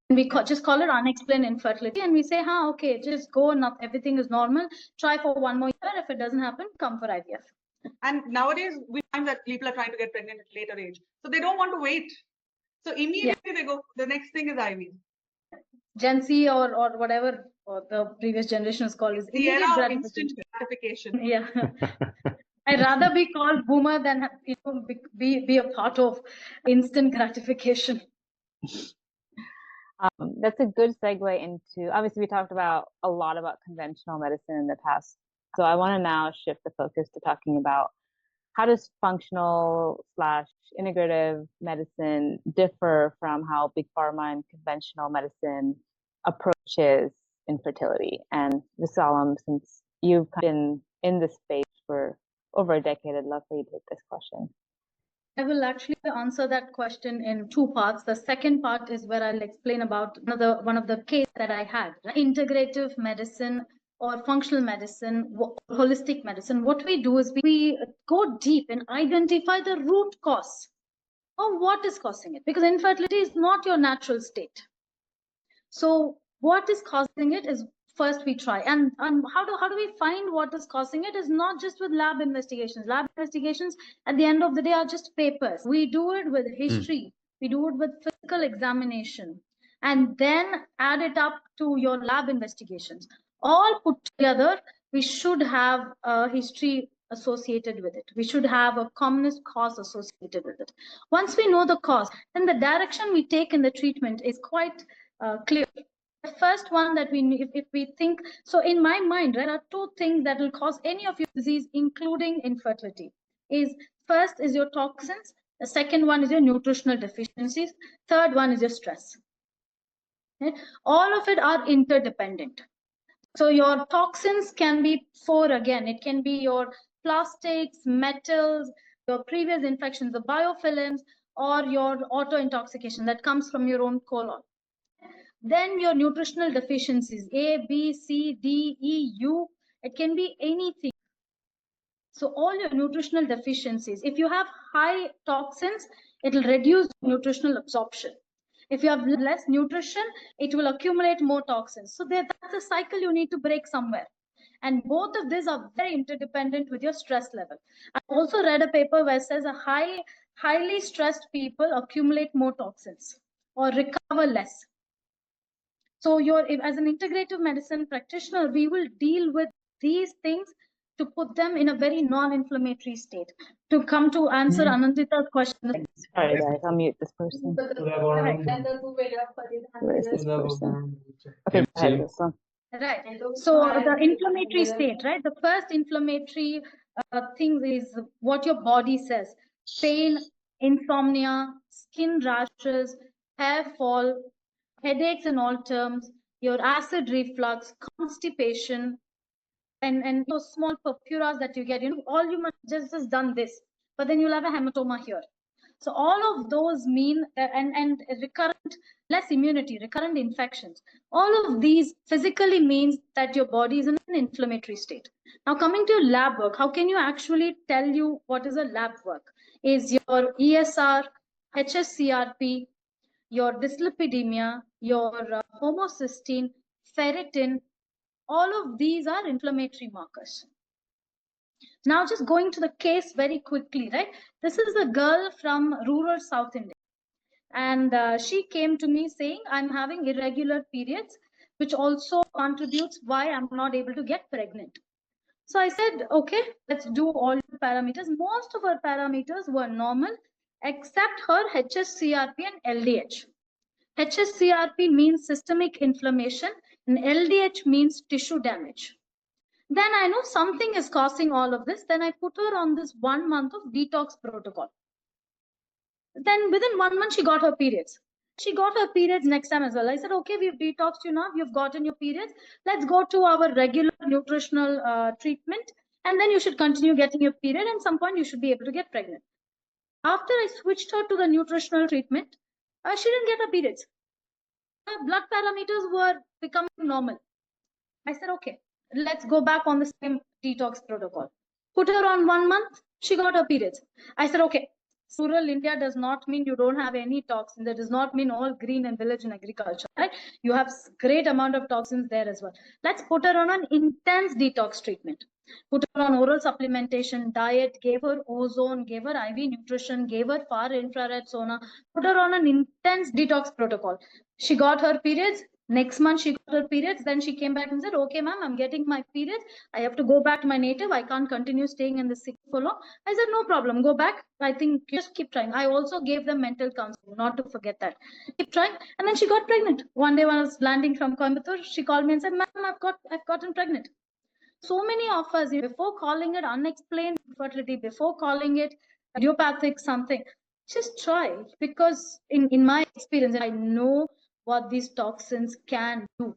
We just call it unexplained infertility, and we say, okay, just go, everything is normal, try for 1 more year. If it doesn't happen, come for IVF. And nowadays, we find that people are trying to get pregnant at a later age. So they don't want to wait. So immediately they go, the next thing is IVF. Gen Z or whatever or the previous generation is called is the era of instant gratification. Yeah. I'd rather be called boomer than be a part of instant gratification. That's a good segue into, obviously we talked about a lot about conventional medicine in the past. So I want to now shift the focus to talking about how does functional / integrative medicine differ from how big pharma and conventional medicine approaches infertility? And Visalam, since you've been in this space for over a decade, I'd love for you to take this question. I will actually answer that question in 2 parts. The second part is where I'll explain about one of the case that I had. Integrative medicine or functional medicine, holistic medicine. What we do is we go deep and identify the root cause of what is causing it, because infertility is not your natural state. So what is causing it is first we try, and how do we find what is causing it is not just with lab investigations. Lab investigations at the end of the day are just papers. We do it with history, we do it with physical examination, and then add it up to your lab investigations. All put together, we should have a history associated with it. We should have a commonest cause associated with it. Once we know the cause, then the direction we take in the treatment is quite clear. The first one that if we think, so in my mind, there are 2 things that will cause any of your disease, including infertility. First is your toxins, the second one is your nutritional deficiencies, third one is your stress. Okay? All of it are interdependent. So your toxins can be 4 again. It can be your plastics, metals, your previous infections, the biofilms, or your auto intoxication that comes from your own colon. Then your nutritional deficiencies, A, B, C, D, E, U, it can be anything. So all your nutritional deficiencies, if you have high toxins, it will reduce nutritional absorption. If you have less nutrition, it will accumulate more toxins. So that's a cycle you need to break somewhere. And both of these are very interdependent with your stress level. I also read a paper where it says highly stressed people accumulate more toxins or recover less. So as an integrative medicine practitioner, we will deal with these things to put them in a very non-inflammatory state. To come to answer Anandita's question. Sorry guys, I'll mute this person. Where is this person? Okay, go ahead, Visalam. Right. So the inflammatory state, right? The first inflammatory thing is what your body says. Pain, insomnia, skin rashes, hair fall, headaches in all terms, your acid reflux, constipation, and those small purpuras that you get, all you must just done this, but then you'll have a hematoma here. So all of those mean, and recurrent, less immunity, recurrent infections, all of these physically means that your body is in an inflammatory state. Now coming to your lab work, how can you actually tell you what is a lab work? Is your ESR, HSCRP, your dyslipidemia, your homocysteine, ferritin, all of these are inflammatory markers. Now just going to the case very quickly, right? This is a girl from rural South India. And she came to me saying, I'm having irregular periods, which also contributes why I'm not able to get pregnant. So I said, okay, let's do all the parameters. Most of her parameters were normal, except her HSCRP and LDH. HSCRP means systemic inflammation and LDH means tissue damage. Then I know something is causing all of this. Then I put her on this 1 month of detox protocol. Then within 1 month, she got her periods. She got her periods next time as well. I said, okay, we've detoxed you now. You've gotten your periods. Let's go to our regular nutritional treatment. And then you should continue getting your period. And at some point, you should be able to get pregnant. After I switched her to the nutritional treatment, she didn't get her periods. Her blood parameters were becoming normal. I said, okay, let's go back on the same detox protocol. Put her on 1 month, she got her periods. I said, okay, rural India does not mean you don't have any toxins. That does not mean all green and village and agriculture, right? You have great amount of toxins there as well. Let's put her on an intense detox treatment. Put her on oral supplementation, diet, gave her ozone, gave her IV nutrition, gave her far infrared sauna, put her on an intense detox protocol. She got her periods. Next month she got her periods. Then she came back and said, okay, ma'am, I'm getting my periods. I have to go back to my native. I can't continue staying in the city for long. I said, no problem, go back. I think just keep trying. I also gave them mental counseling, not to forget that. Keep trying. And then she got pregnant. One day when I was landing from Coimbatore, she called me and said, ma'am, I've gotten pregnant. So many of us, before calling it unexplained infertility, before calling it idiopathic something, just try, because in my experience, I know what these toxins can do.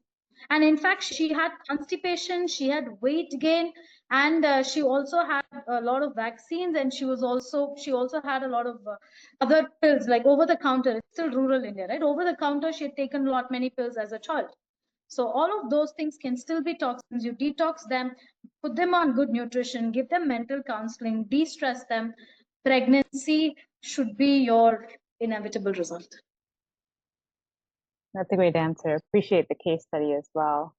And in fact, she had constipation, she had weight gain, and she also had a lot of vaccines, and she also had a lot of other pills, like over the counter. It's still rural India, right? Over the counter, she had taken many pills as a child. So all of those things can still be toxins. You detox them, put them on good nutrition, give them mental counseling, de-stress them. Pregnancy should be your inevitable result. That's a great answer. Appreciate the case study as well.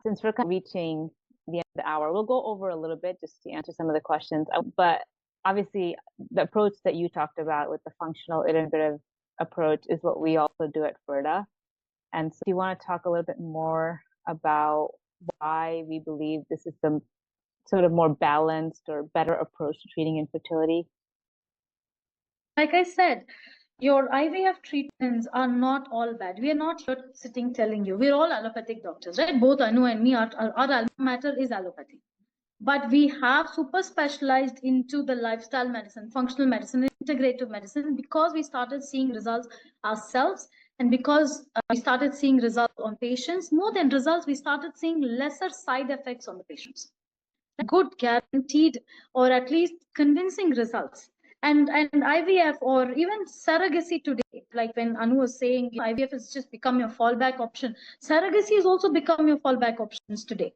Since we're kind of reaching the end of the hour, we'll go over a little bit just to answer some of the questions. But obviously, the approach that you talked about with the functional integrative approach is what we also do at Ferta. And so, do you want to talk a little bit more about why we believe this is the sort of more balanced or better approach to treating infertility? Like I said, your IVF treatments are not all bad. We are not here sitting telling you. We're all allopathic doctors, right? Both Anu and me, our alma mater is allopathy. But we have super specialized into the lifestyle medicine, functional medicine, integrative medicine, because we started seeing results ourselves, and because we started seeing results on patients. More than results, we started seeing lesser side effects on the patients. Good, guaranteed, or at least convincing results. And IVF or even surrogacy today, like when Anu was saying, IVF has just become your fallback option. Surrogacy has also become your fallback options today.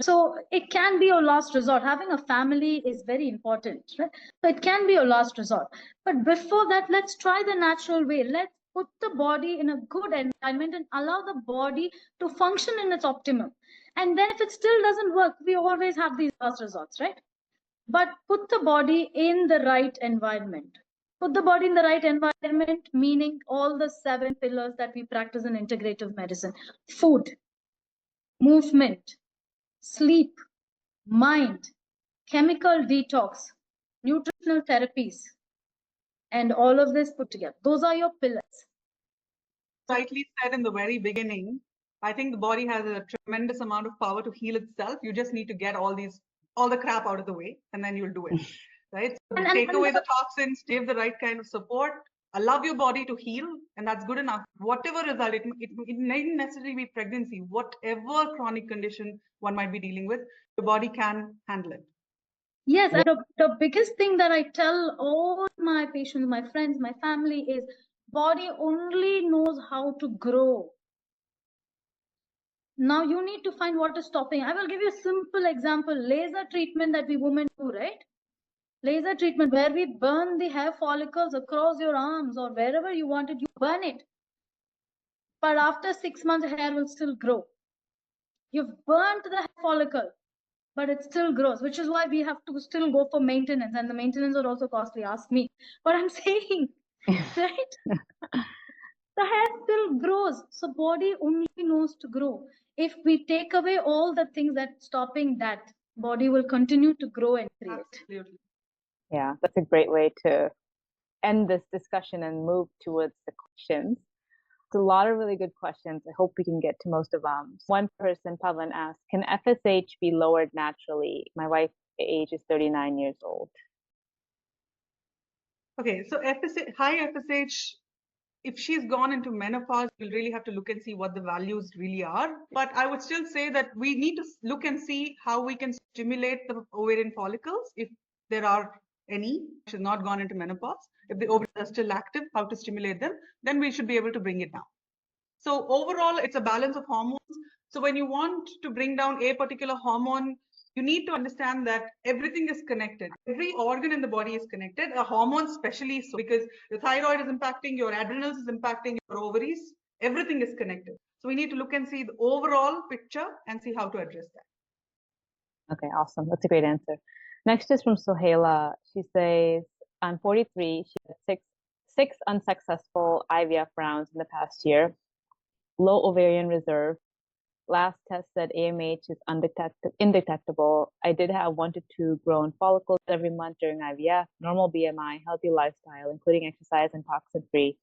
So it can be your last resort. Having a family is very important, right? So it can be your last resort. But before that, let's try the natural way. Let's put the body in a good environment and allow the body to function in its optimum. And then if it still doesn't work, we always have these last resorts, right? But put the body in the right environment. Put the body in the right environment, meaning all the 7 pillars that we practice in integrative medicine: food, movement, sleep, mind, chemical detox, nutritional therapies, and all of this put together. Those are your pillars. Rightly said in the very beginning, I think the body has a tremendous amount of power to heal itself. You just need to get all the crap out of the way, and then you'll do it, right? So take away the toxins, give the right kind of support, allow your body to heal, and that's good enough. Whatever result, it needn't necessarily be pregnancy, whatever chronic condition one might be dealing with, the body can handle it. Yes, and the biggest thing that I tell all my patients, my friends, my family is body only knows how to grow. Now you need to find what is stopping. I will give you a simple example. Laser treatment that we women do, right? Laser treatment where we burn the hair follicles across your arms or wherever you want it, you burn it. But after 6 months, hair will still grow. You've burnt the hair follicle, but it still grows, which is why we have to still go for maintenance. And the maintenance are also costly. Ask me what I'm saying, right? The hair still grows. So body only knows to grow. If we take away all the things that's stopping that, body will continue to grow and create. Absolutely. Yeah, that's a great way to end this discussion and move towards the questions. It's a lot of really good questions. I hope we can get to most of them. One person, Pavan, asked, can FSH be lowered naturally? My wife's age is 39 years old. Okay, so high FSH, if she's gone into menopause, we'll really have to look and see what the values really are. But I would still say that we need to look and see how we can stimulate the ovarian follicles, if there are any. She's not gone into menopause. If the ovaries are still active, how to stimulate them, then we should be able to bring it down. So overall, it's a balance of hormones. So when you want to bring down a particular hormone, you need to understand that everything is connected. Every organ in the body is connected, a hormone especially so, because your thyroid is impacting, your adrenals is impacting your ovaries, everything is connected. So we need to look and see the overall picture and see how to address that. Okay, awesome. That's a great answer. Next is from Sohaila. She says, I'm 43. She had six unsuccessful IVF rounds in the past year. Low ovarian reserve. Last test said AMH is indetectable. I did have 1 to 2 grown follicles every month during IVF, normal BMI, healthy lifestyle, including exercise and toxin-free.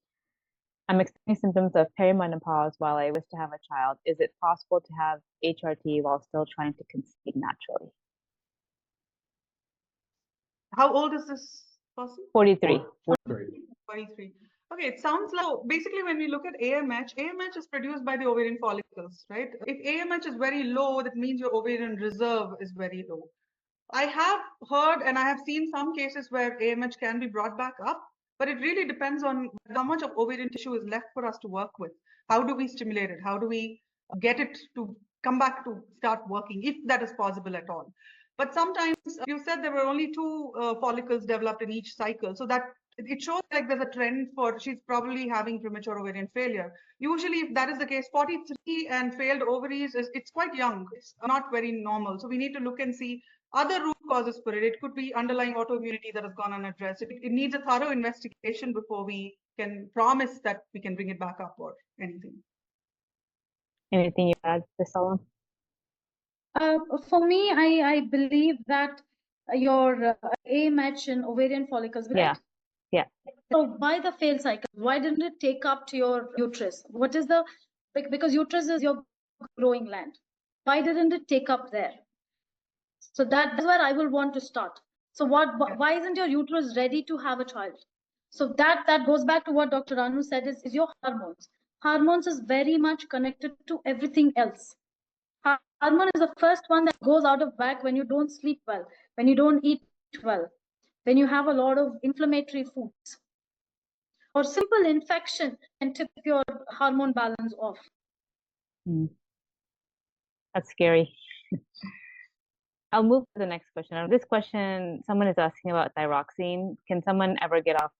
I'm experiencing symptoms of perimenopause while I wish to have a child. Is it possible to have HRT while still trying to conceive naturally? How old is this person? 43. 43. Okay, it sounds like basically when we look at AMH is produced by the ovarian follicles, right? If AMH is very low, that means your ovarian reserve is very low. I have heard and I have seen some cases where AMH can be brought back up, but it really depends on how much of ovarian tissue is left for us to work with. How do we stimulate it? How do we get it to come back to start working, if that is possible at all? But sometimes you said there were only 2 follicles developed in each cycle. So that it shows like there's a trend for she's probably having premature ovarian failure. Usually if that is the case, 43 and failed ovaries, it's quite young. It's not very normal. So we need to look and see other root causes for it. It could be underlying autoimmunity that has gone unaddressed. It needs a thorough investigation before we can promise that we can bring it back up or anything. Anything you add, Salam? For me, I believe that your AMH in ovarian follicles, right? Yeah. So by the failed cycle, why didn't it take up to your uterus? What is the, because uterus is your growing land. Why didn't it take up there? So that's where I will want to start. So why isn't your uterus ready to have a child? So that goes back to what Dr. Anu said is your hormones. Hormones is very much connected to everything else. Hormone is the first one that goes out of whack when you don't sleep well, when you don't eat well, when you have a lot of inflammatory foods, or simple infection can tip your hormone balance off. That's scary. I'll move to the next question. This question, someone is asking about thyroxine. Can someone ever get off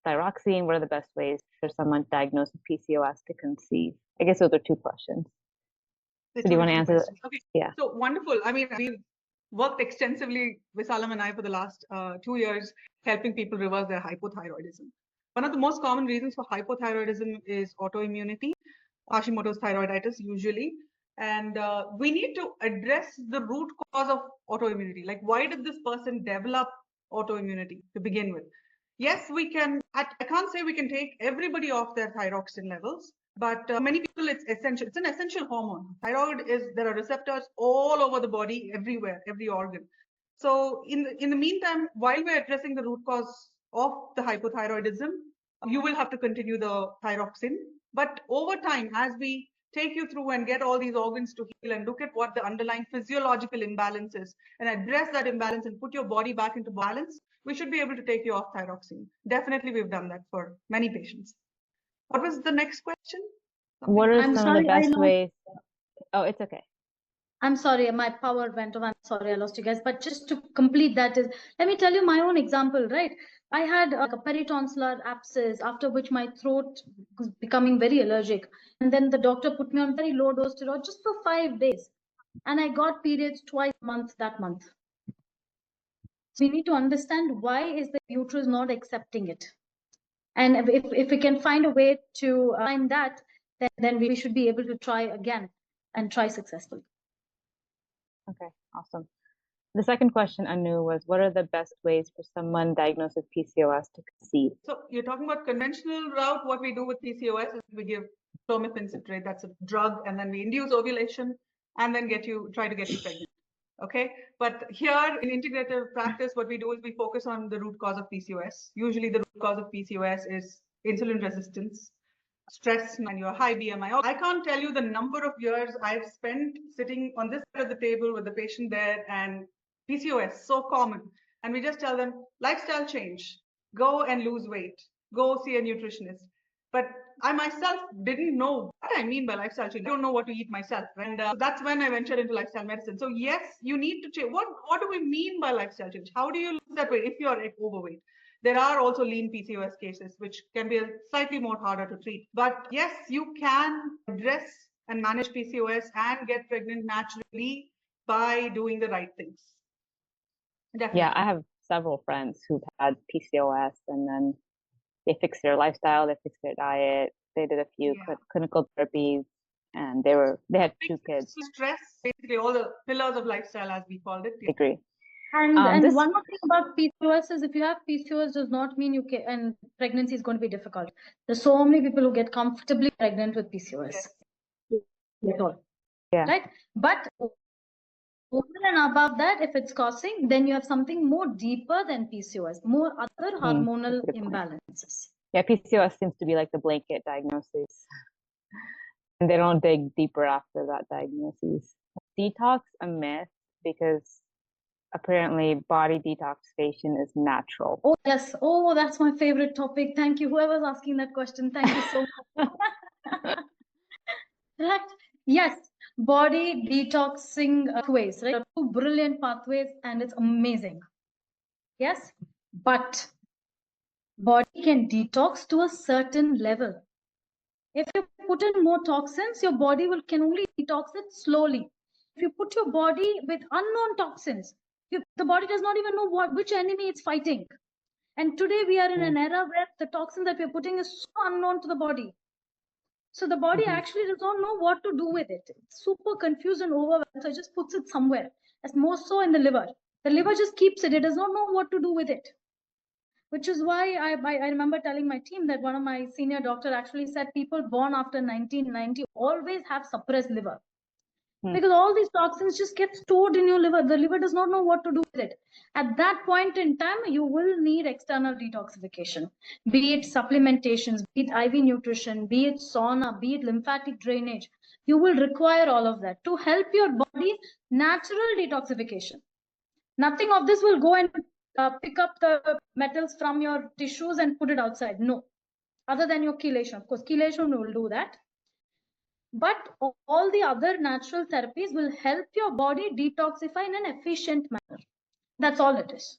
thyroxine? What are the best ways for someone diagnosed with PCOS to conceive? I guess those are 2 questions. So do you want to answer that? Okay. Yeah. So wonderful. I mean, we've worked extensively with Salam and I for the last 2 years, helping people reverse their hypothyroidism. One of the most common reasons for hypothyroidism is autoimmunity, Hashimoto's thyroiditis usually. And we need to address the root cause of autoimmunity. Like, why did this person develop autoimmunity to begin with? Yes, we can. I can't say we can take everybody off their thyroxine levels, but many people it's essential. It's an essential hormone. Thyroid is, there are receptors all over the body, everywhere, every organ. So in the meantime, while we're addressing the root cause of the hypothyroidism, you will have to continue the thyroxine. But over time, as we take you through and get all these organs to heal and look at what the underlying physiological imbalance is and address that imbalance and put your body back into balance, we should be able to take you off thyroxine. Definitely, we've done that for many patients. What was the next question? What are some of the best ways? Oh, it's okay. I'm sorry, my power went off. I'm sorry, I lost you guys. But just to complete that is, let me tell you my own example, right? I had a peritonsillar abscess, after which my throat was becoming very allergic. And then the doctor put me on very low dose steroid just for 5 days. And I got periods twice a month that month. So we need to understand why is the uterus not accepting it. And if we can find a way to find that, then we should be able to try again and try successfully. Okay, awesome. The second question, Anu, was what are the best ways for someone diagnosed with PCOS to conceive? So you're talking about conventional route. What we do with PCOS is we give clomiphene citrate, that's a drug, and then we induce ovulation and then try to get you pregnant. Okay, but here in integrative practice, what we do is we focus on the root cause of PCOS. Usually the root cause of PCOS is insulin resistance, stress, and your high BMI. I can't tell you the number of years I've spent sitting on this side of the table with the patient there, and PCOS, so common. And we just tell them, lifestyle change, go and lose weight, go see a nutritionist. But I myself didn't know what I mean by lifestyle change. I don't know what to eat myself. And that's when I ventured into lifestyle medicine. So yes, you need to change. What do we mean by lifestyle change? How do you lose that weight if you're overweight? There are also lean PCOS cases, which can be slightly more harder to treat. But yes, you can address and manage PCOS and get pregnant naturally by doing the right things. Definitely. Yeah, I have several friends who've had PCOS and then they fixed their lifestyle, they fixed their diet, they did a few clinical therapies, and they had 2 kids. Stress, basically all the pillars of lifestyle, as we called it. I agree. And one more thing about PCOS is if you have PCOS does not mean you can, and pregnancy is going to be difficult. There's so many people who get comfortably pregnant with PCOS. That's all. Yeah. Right? But over and above that, if it's causing, then you have something more deeper than PCOS, more other hormonal imbalances. Yeah, PCOS seems to be like the blanket diagnosis. And they don't dig deeper after that diagnosis. Detox, a myth, because apparently body detoxification is natural. Oh, yes. Oh, that's my favorite topic. Thank you. Whoever's asking that question, thank you so much. Right? Yes. Body detoxing pathways, right? 2 brilliant pathways, and it's amazing. Yes. But body can detox to a certain level. If you put in more toxins, your body can only detox it slowly. If you put your body with unknown toxins, the body does not even know which enemy it's fighting. And today we are in an era where the toxin that we're putting is so unknown to the body. So the body actually does not know what to do with it. It's super confused and overwhelmed. So it just puts it somewhere. As more so in the liver. The liver just keeps it. It does not know what to do with it. Which is why I remember telling my team that one of my senior doctors actually said people born after 1990 always have suppressed liver. Because all these toxins just get stored in your liver. The liver does not know what to do with it. At that point in time, you will need external detoxification, be it supplementations, be it IV nutrition, be it sauna, be it lymphatic drainage. You will require all of that to help your body natural detoxification. Nothing of this will go and pick up the metals from your tissues and put it outside. No, other than your chelation. Of course, chelation will do that. But all the other natural therapies will help your body detoxify in an efficient manner. That's all it is.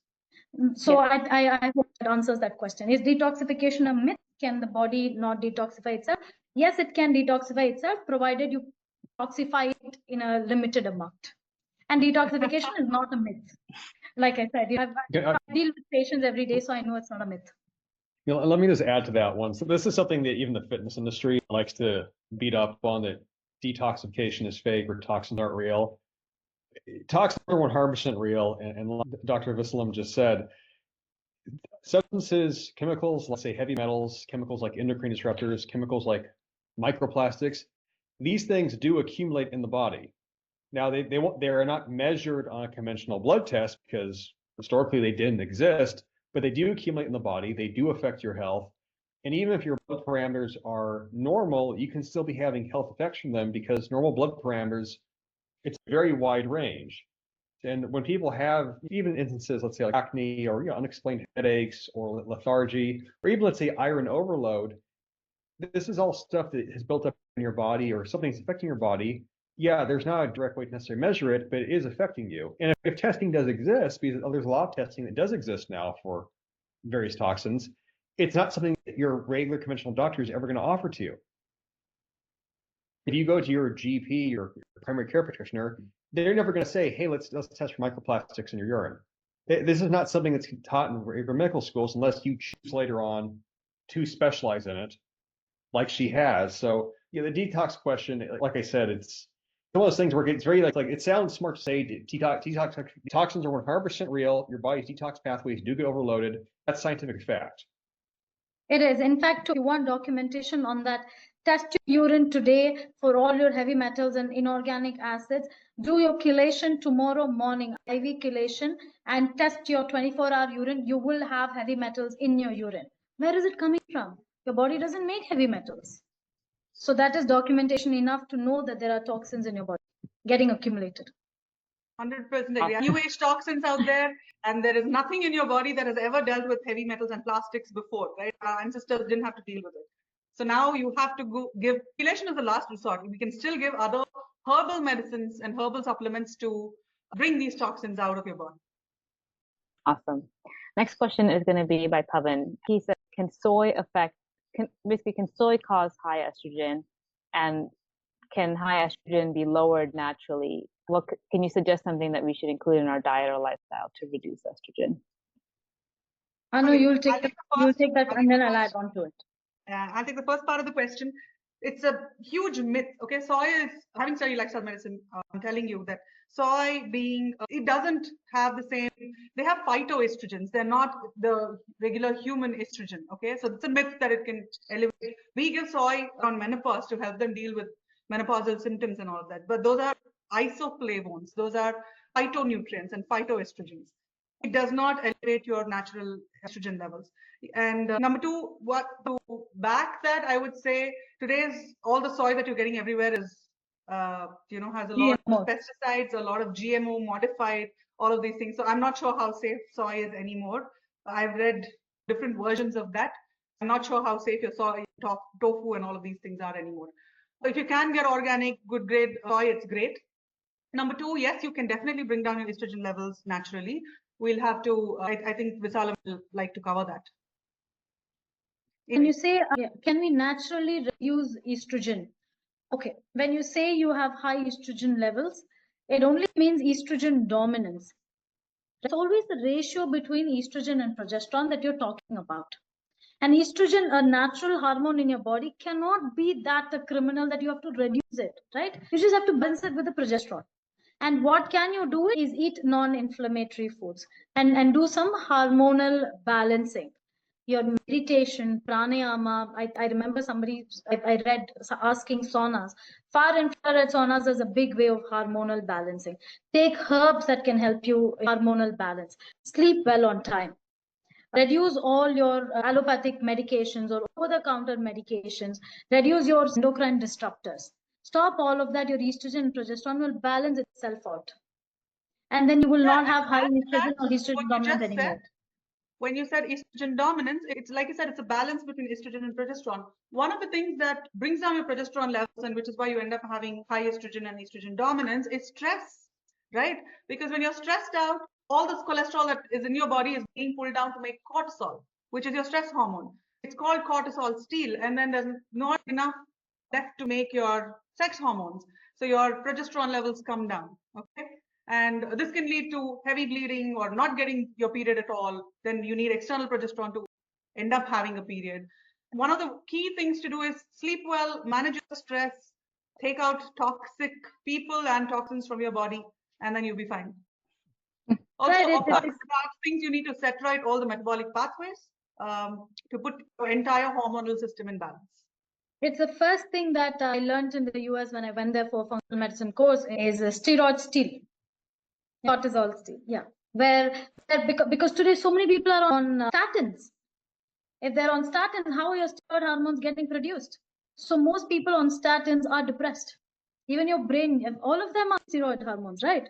So I hope that answers that question. Is detoxification a myth? Can the body not detoxify itself? Yes, it can detoxify itself, provided you detoxify it in a limited amount. And detoxification is not a myth. Like I said, I deal with patients every day, so I know it's not a myth. You know, let me just add to that one. So this is something that even the fitness industry likes to beat up on, that detoxification is fake or toxins aren't real. Toxins are 100% real. And like Dr. Vissalam just said, substances, chemicals, let's say heavy metals, chemicals like endocrine disruptors, chemicals like microplastics, these things do accumulate in the body. Now, they are not measured on a conventional blood test because historically they didn't exist, but they do accumulate in the body. They do affect your health. And even if your blood parameters are normal, you can still be having health effects from them because normal blood parameters, it's a very wide range. And when people have even instances, let's say like acne or unexplained headaches or lethargy, or even let's say iron overload, this is all stuff that has built up in your body or something's affecting your body. Yeah, there's not a direct way to necessarily measure it, but it is affecting you. And if testing does exist, because there's a lot of testing that does exist now for various toxins, it's not something that your regular conventional doctor is ever going to offer to you. If you go to your GP, your primary care practitioner, they're never going to say, hey, let's test for microplastics in your urine. This is not something that's taught in regular medical schools unless you choose later on to specialize in it, like she has. So the detox question, like I said, it's one of those things where it's very like it sounds smart to say toxins are 100% real. Your body's detox pathways do get overloaded. That's scientific fact. It is. In fact, if you want documentation on that, test your urine today for all your heavy metals and inorganic acids. Do your chelation tomorrow morning, IV chelation, and test your 24-hour urine. You will have heavy metals in your urine. Where is it coming from? Your body doesn't make heavy metals. So that is documentation enough to know that there are toxins in your body getting accumulated. 100% new age toxins out there, and there is nothing in your body that has ever dealt with heavy metals and plastics before, right? Our ancestors didn't have to deal with it. So now you have to give, chelation is the last resort. We can still give other herbal medicines and herbal supplements to bring these toxins out of your body. Awesome. Next question is going to be by Pavan. He said, can soy cause high estrogen, and can high estrogen be lowered naturally? Can you suggest something that we should include in our diet or lifestyle to reduce estrogen? Anu, Okay, you'll take that and then I'll add on to it. I'll take the first part of the question. It's a huge myth. Okay, soy is, having studied lifestyle medicine, I'm telling you that soy being, it doesn't have the same, they have phytoestrogens. They're not the regular human estrogen. Okay, so it's a myth that it can elevate. We give soy on menopause to help them deal with menopausal symptoms and all of that. But those are isoflavones. Those are phytonutrients and phytoestrogens. It does not elevate your natural estrogen levels. And number two, what to back that, I would say today's all the soy that you're getting everywhere is, has a lot of pesticides, a lot of GMO modified, all of these things. So I'm not sure how safe soy is anymore. I've read different versions of that. I'm not sure how safe your soy, tofu, and all of these things are anymore. So if you can get organic, good grade soy, it's great. Number two, yes, you can definitely bring down your estrogen levels naturally. We'll have to, I think Visala will like to cover that. When you say, can we naturally reduce estrogen? Okay, when you say you have high estrogen levels, it only means estrogen dominance. It's always the ratio between estrogen and progesterone that you're talking about. And estrogen, a natural hormone in your body, cannot be that a criminal that you have to reduce it, right? You just have to balance it with the progesterone. And what can you do is eat non-inflammatory foods and do some hormonal balancing. Your meditation, pranayama. I remember I read asking saunas. Far infrared saunas is a big way of hormonal balancing. Take herbs that can help you hormonal balance. Sleep well on time. Reduce all your allopathic medications or over-the-counter medications. Reduce your endocrine disruptors. Stop all of that. Your estrogen and progesterone will balance itself out. And then you will not have high estrogen or estrogen dominance anymore. When you said estrogen dominance, it's like you said, it's a balance between estrogen and progesterone. One of the things that brings down your progesterone levels, and which is why you end up having high estrogen and estrogen dominance, is stress, right? Because when you're stressed out, all this cholesterol that is in your body is being pulled down to make cortisol, which is your stress hormone. It's called cortisol steal, and then there's not enough left to make your sex hormones. So your progesterone levels come down, okay? And this can lead to heavy bleeding or not getting your period at all. Then you need external progesterone to end up having a period. One of the key things to do is sleep well, manage your stress, take out toxic people and toxins from your body, and then you'll be fine. Also, of course, there are things you need to set right all the metabolic pathways to put your entire hormonal system in balance. It's the first thing that I learned in the US when I went there for functional medicine course is steroid steal. Cortisol steal, yeah. Because today so many people are on statins. If they're on statins, how are your steroid hormones getting produced? So most people on statins are depressed. Even your brain, all of them are steroid hormones, right?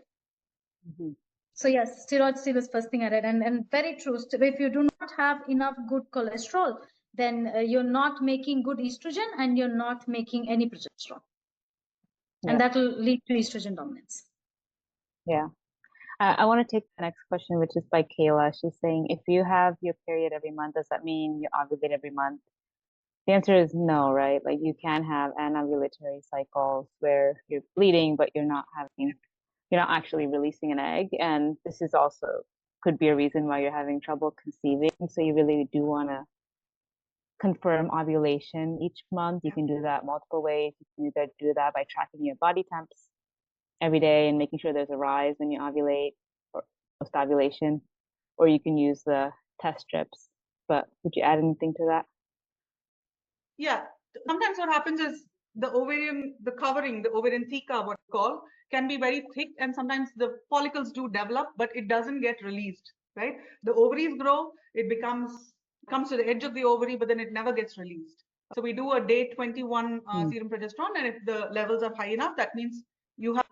Mm-hmm. So yes, steroid steal is first thing I read, and very true. If you do not have enough good cholesterol, then you're not making good estrogen and you're not making any progesterone. Yeah. And that will lead to estrogen dominance. Yeah. I want to take the next question, which is by Kayla. She's saying, if you have your period every month, does that mean you ovulate every month? The answer is no, right? Like you can have anovulatory cycles where you're bleeding, but you're not actually releasing an egg. And this is also could be a reason why you're having trouble conceiving. So you really do want to confirm ovulation each month. You can do that multiple ways. You can either do that by tracking your body temps every day and making sure there's a rise when you ovulate or post ovulation, or you can use the test strips. But would you add anything to that? Yeah, sometimes what happens is the ovarian theca, what we call, can be very thick, and sometimes the follicles do develop, but it doesn't get released, right? The ovaries grow, it comes to the edge of the ovary, but then it never gets released. So we do a day 21 serum progesterone, and if the levels are high enough, that means you have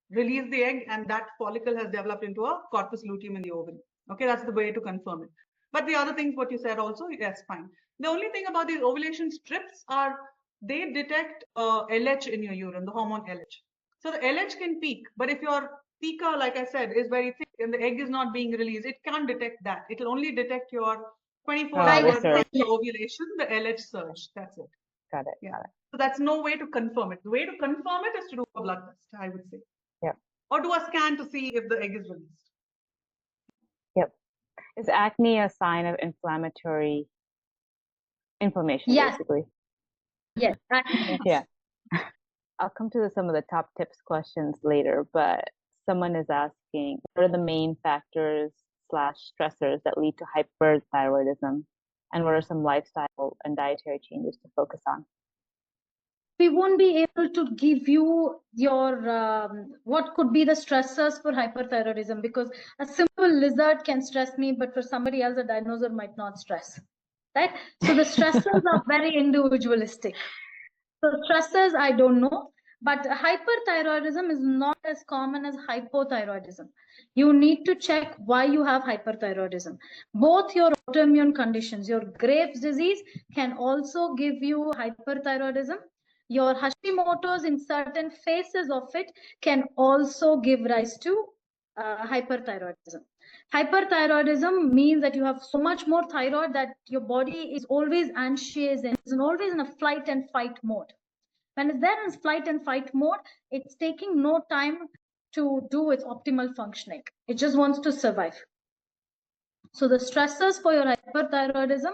released the egg and that follicle has developed into a corpus luteum in the ovary. Okay, that's the way to confirm it. But the other things, what you said also, yes, fine. The only thing about these ovulation strips are they detect LH in your urine, the hormone LH. So the LH can peak, but if your theca, like I said, is very thick and the egg is not being released, it can't detect that. It will only detect your 24 hours surge. after ovulation, the LH surge. That's it. Got it. Yeah. Got it. So that's no way to confirm it. The way to confirm it is to do a blood test, I would say. Yeah. Or do a scan to see if the egg is released. Yep. Is acne a sign of inflammation, Yes. basically? Yes. Yeah. I'll come to some of the top tips questions later, but someone is asking, what are the main factors / stressors that lead to hyperthyroidism? And what are some lifestyle and dietary changes to focus on? We won't be able to give you your what could be the stressors for hyperthyroidism, because a simple lizard can stress me, but for somebody else, a dinosaur might not stress, right? So the stressors are very individualistic. So stressors, I don't know, but hyperthyroidism is not as common as hypothyroidism. You need to check why you have hyperthyroidism. Both your autoimmune conditions, your Graves' disease can also give you hyperthyroidism. Your Hashimoto's in certain phases of it can also give rise to hyperthyroidism. Hyperthyroidism means that you have so much more thyroid that your body is always anxious and is always in a flight and fight mode. When it's there in flight and fight mode, it's taking no time to do its optimal functioning. It just wants to survive. So the stressors for your hyperthyroidism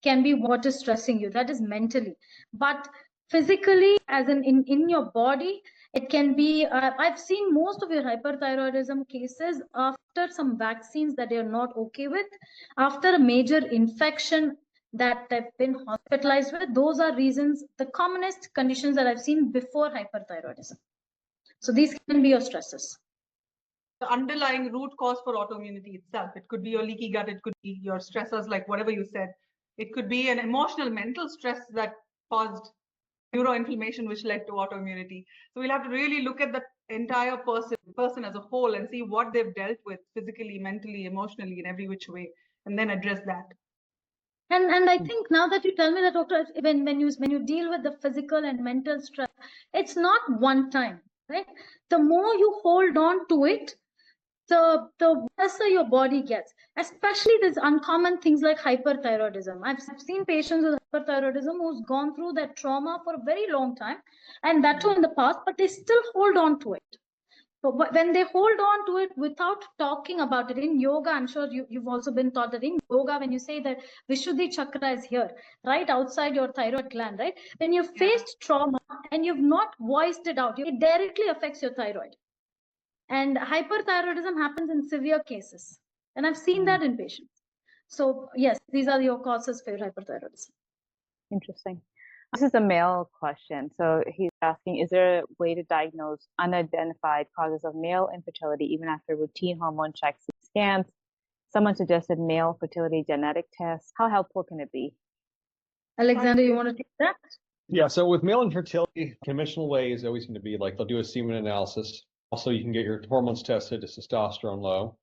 can be what is stressing you, that is mentally. But physically, as in your body, it can be, I've seen most of your hyperthyroidism cases after some vaccines that you're not okay with, after a major infection that they've been hospitalized with. Those are reasons, the commonest conditions that I've seen before hyperthyroidism. So these can be your stresses. The underlying root cause for autoimmunity itself. It could be your leaky gut, it could be your stressors, like whatever you said. It could be an emotional, mental stress that caused neuroinflammation, which led to autoimmunity. So we'll have to really look at the entire person as a whole and see what they've dealt with physically, mentally, emotionally, in every which way, and then address that. And I think now that you tell me that, doctor, when you deal with the physical and mental stress, it's not one time, right? The more you hold on to it, the worse your body gets. Especially these uncommon things like hyperthyroidism. I've seen patients with hyperthyroidism who's gone through that trauma for a very long time, and that too in the past, but they still hold on to it. So when they hold on to it without talking about it in yoga, I'm sure you've also been taught that in yoga, when you say that Vishuddhi chakra is here, right outside your thyroid gland, right? When you've faced trauma and you've not voiced it out, it directly affects your thyroid. And hyperthyroidism happens in severe cases. And I've seen that in patients. So yes, these are your causes for hyperthyroidism. Interesting. This is a male question. So he's asking, is there a way to diagnose unidentified causes of male infertility even after routine hormone checks and scans? Someone suggested male fertility genetic tests. How helpful can it be? Alexander, you want to take that? Yeah, so with male infertility, conventional way is always going to be like they'll do a semen analysis. Also, you can get your hormones tested to testosterone low.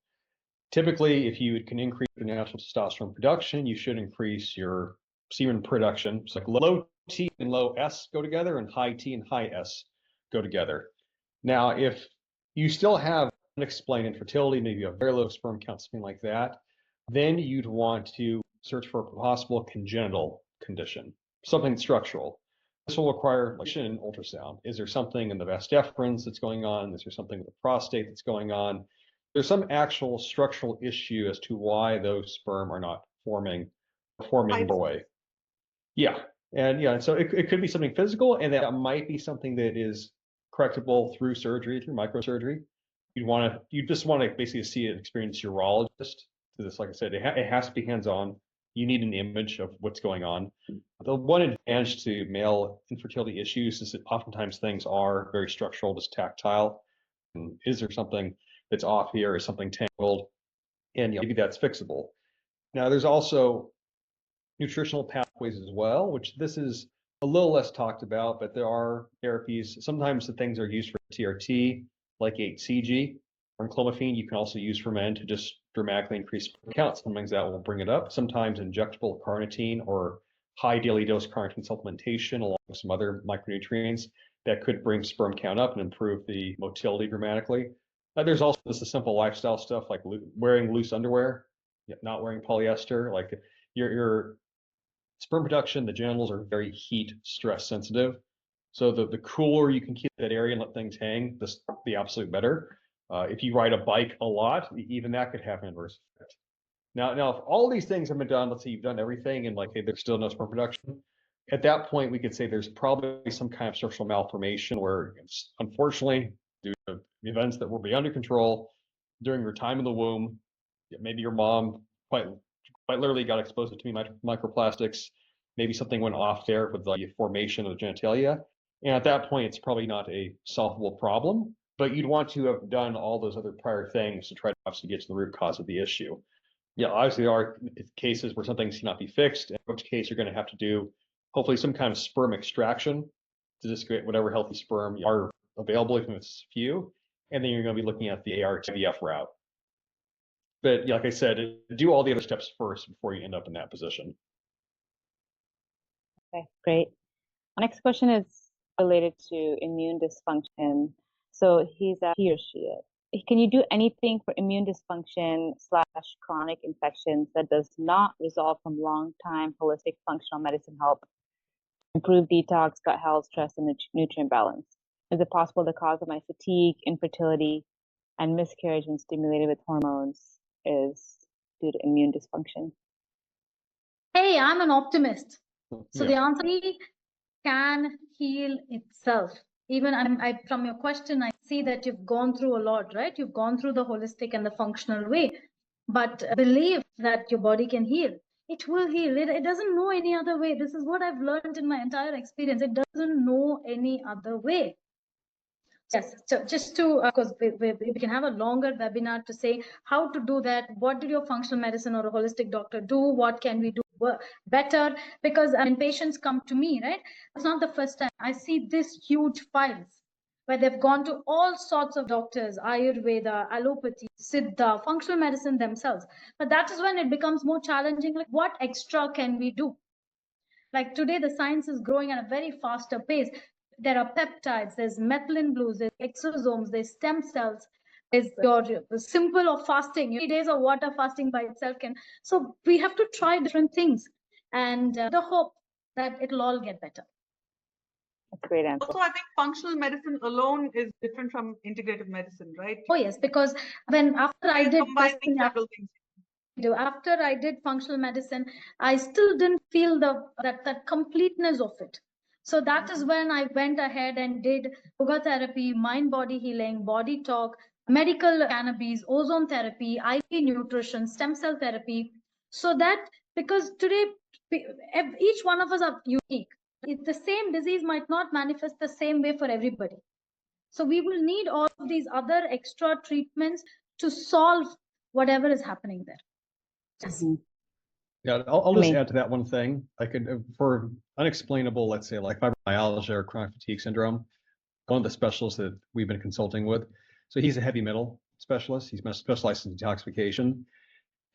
Typically, if you can increase your natural testosterone production, you should increase your semen production. It's like low T and low S go together, and high T and high S go together. Now, if you still have unexplained infertility, maybe a very low sperm count, something like that, then you'd want to search for a possible congenital condition, something structural. This will require an ultrasound. Is there something in the vas deferens that's going on? Is there something with the prostate that's going on? There's some actual structural issue as to why those sperm are not forming boy. Yeah. And yeah, so it could be something physical, and that might be something that is correctable through surgery, through microsurgery. You just want to basically see an experienced urologist. To this, like I said, it has to be hands-on. You need an image of what's going on. The one advantage to male infertility issues is that oftentimes things are very structural, just tactile. And is there something that's off here? Is something tangled? And maybe that's fixable. Now, there's also nutritional pathways as well, which this is a little less talked about, but there are therapies. Sometimes the things are used for TRT, like 8-CG or clomiphene. You can also use for men to just dramatically increase sperm count. Sometimes that will bring it up. Sometimes injectable carnitine or high daily dose carnitine supplementation along with some other micronutrients that could bring sperm count up and improve the motility dramatically. There's also just the simple lifestyle stuff like wearing loose underwear, not wearing polyester. Like your sperm production, the genitals are very heat stress sensitive. So the cooler you can keep that area and let things hang, the absolute better. If you ride a bike a lot, even that could have an adverse effect. Now, if all these things have been done, let's say you've done everything and like, hey, there's still no sperm production. At that point, we could say there's probably some kind of structural malformation where, unfortunately, due to events that will be under control during your time in the womb, maybe your mom quite literally got exposed to too many microplastics. Maybe something went off there with the formation of the genitalia. And at that point, it's probably not a solvable problem, but you'd want to have done all those other prior things to try to obviously get to the root cause of the issue. Yeah, obviously there are cases where some things cannot be fixed, in which case you're going to have to do hopefully some kind of sperm extraction to just get whatever healthy sperm are available, even if it's few, and then you're going to be looking at the ART-IVF route. But like I said, do all the other steps first before you end up in that position. Okay, great. Our next question is related to immune dysfunction. So he or she is. Can you do anything for immune dysfunction / chronic infections that does not result from long-time holistic functional medicine help improve detox, gut health, stress, and nutrient balance? Is it possible the cause of my fatigue, infertility, and miscarriage when stimulated with hormones is due to immune dysfunction? Hey, I'm an optimist. So Yeah. the answer can heal itself. Even from your question, I see that you've gone through a lot, right? You've gone through the holistic and the functional way, but believe that your body can heal. It will heal. It doesn't know any other way. This is what I've learned in my entire experience. It doesn't know any other way. Yes, so just to, because we can have a longer webinar to say how to do that. What did your functional medicine or a holistic doctor do? What can we do better? Because when patients come to me, right, it's not the first time. I see this huge files where they've gone to all sorts of doctors, Ayurveda, allopathy, Siddha, functional medicine themselves. But that is when it becomes more challenging. Like, what extra can we do? Like today, the science is growing at a very faster pace. There are peptides, there's methylene blues, there's exosomes, there's stem cells, there's the simple of fasting. 3 days of water fasting by itself can. So we have to try different things and the hope that it'll all get better. That's a great answer. Also, I think functional medicine alone is different from integrative medicine, right? Oh yes, because after I did combining several things. After I did functional medicine, I still didn't feel that completeness of it. So that is when I went ahead and did yoga therapy, mind body healing, body talk, medical cannabis, ozone therapy, IV nutrition, stem cell therapy. So that, because today each one of us are unique. The same disease might not manifest the same way for everybody. So we will need all of these other extra treatments to solve whatever is happening there. Yes. Yeah, I'll just add to that one thing. I could, for unexplainable, let's say like fibromyalgia or chronic fatigue syndrome, one of the specialists that we've been consulting with, so he's a heavy metal specialist. He's specialized in detoxification,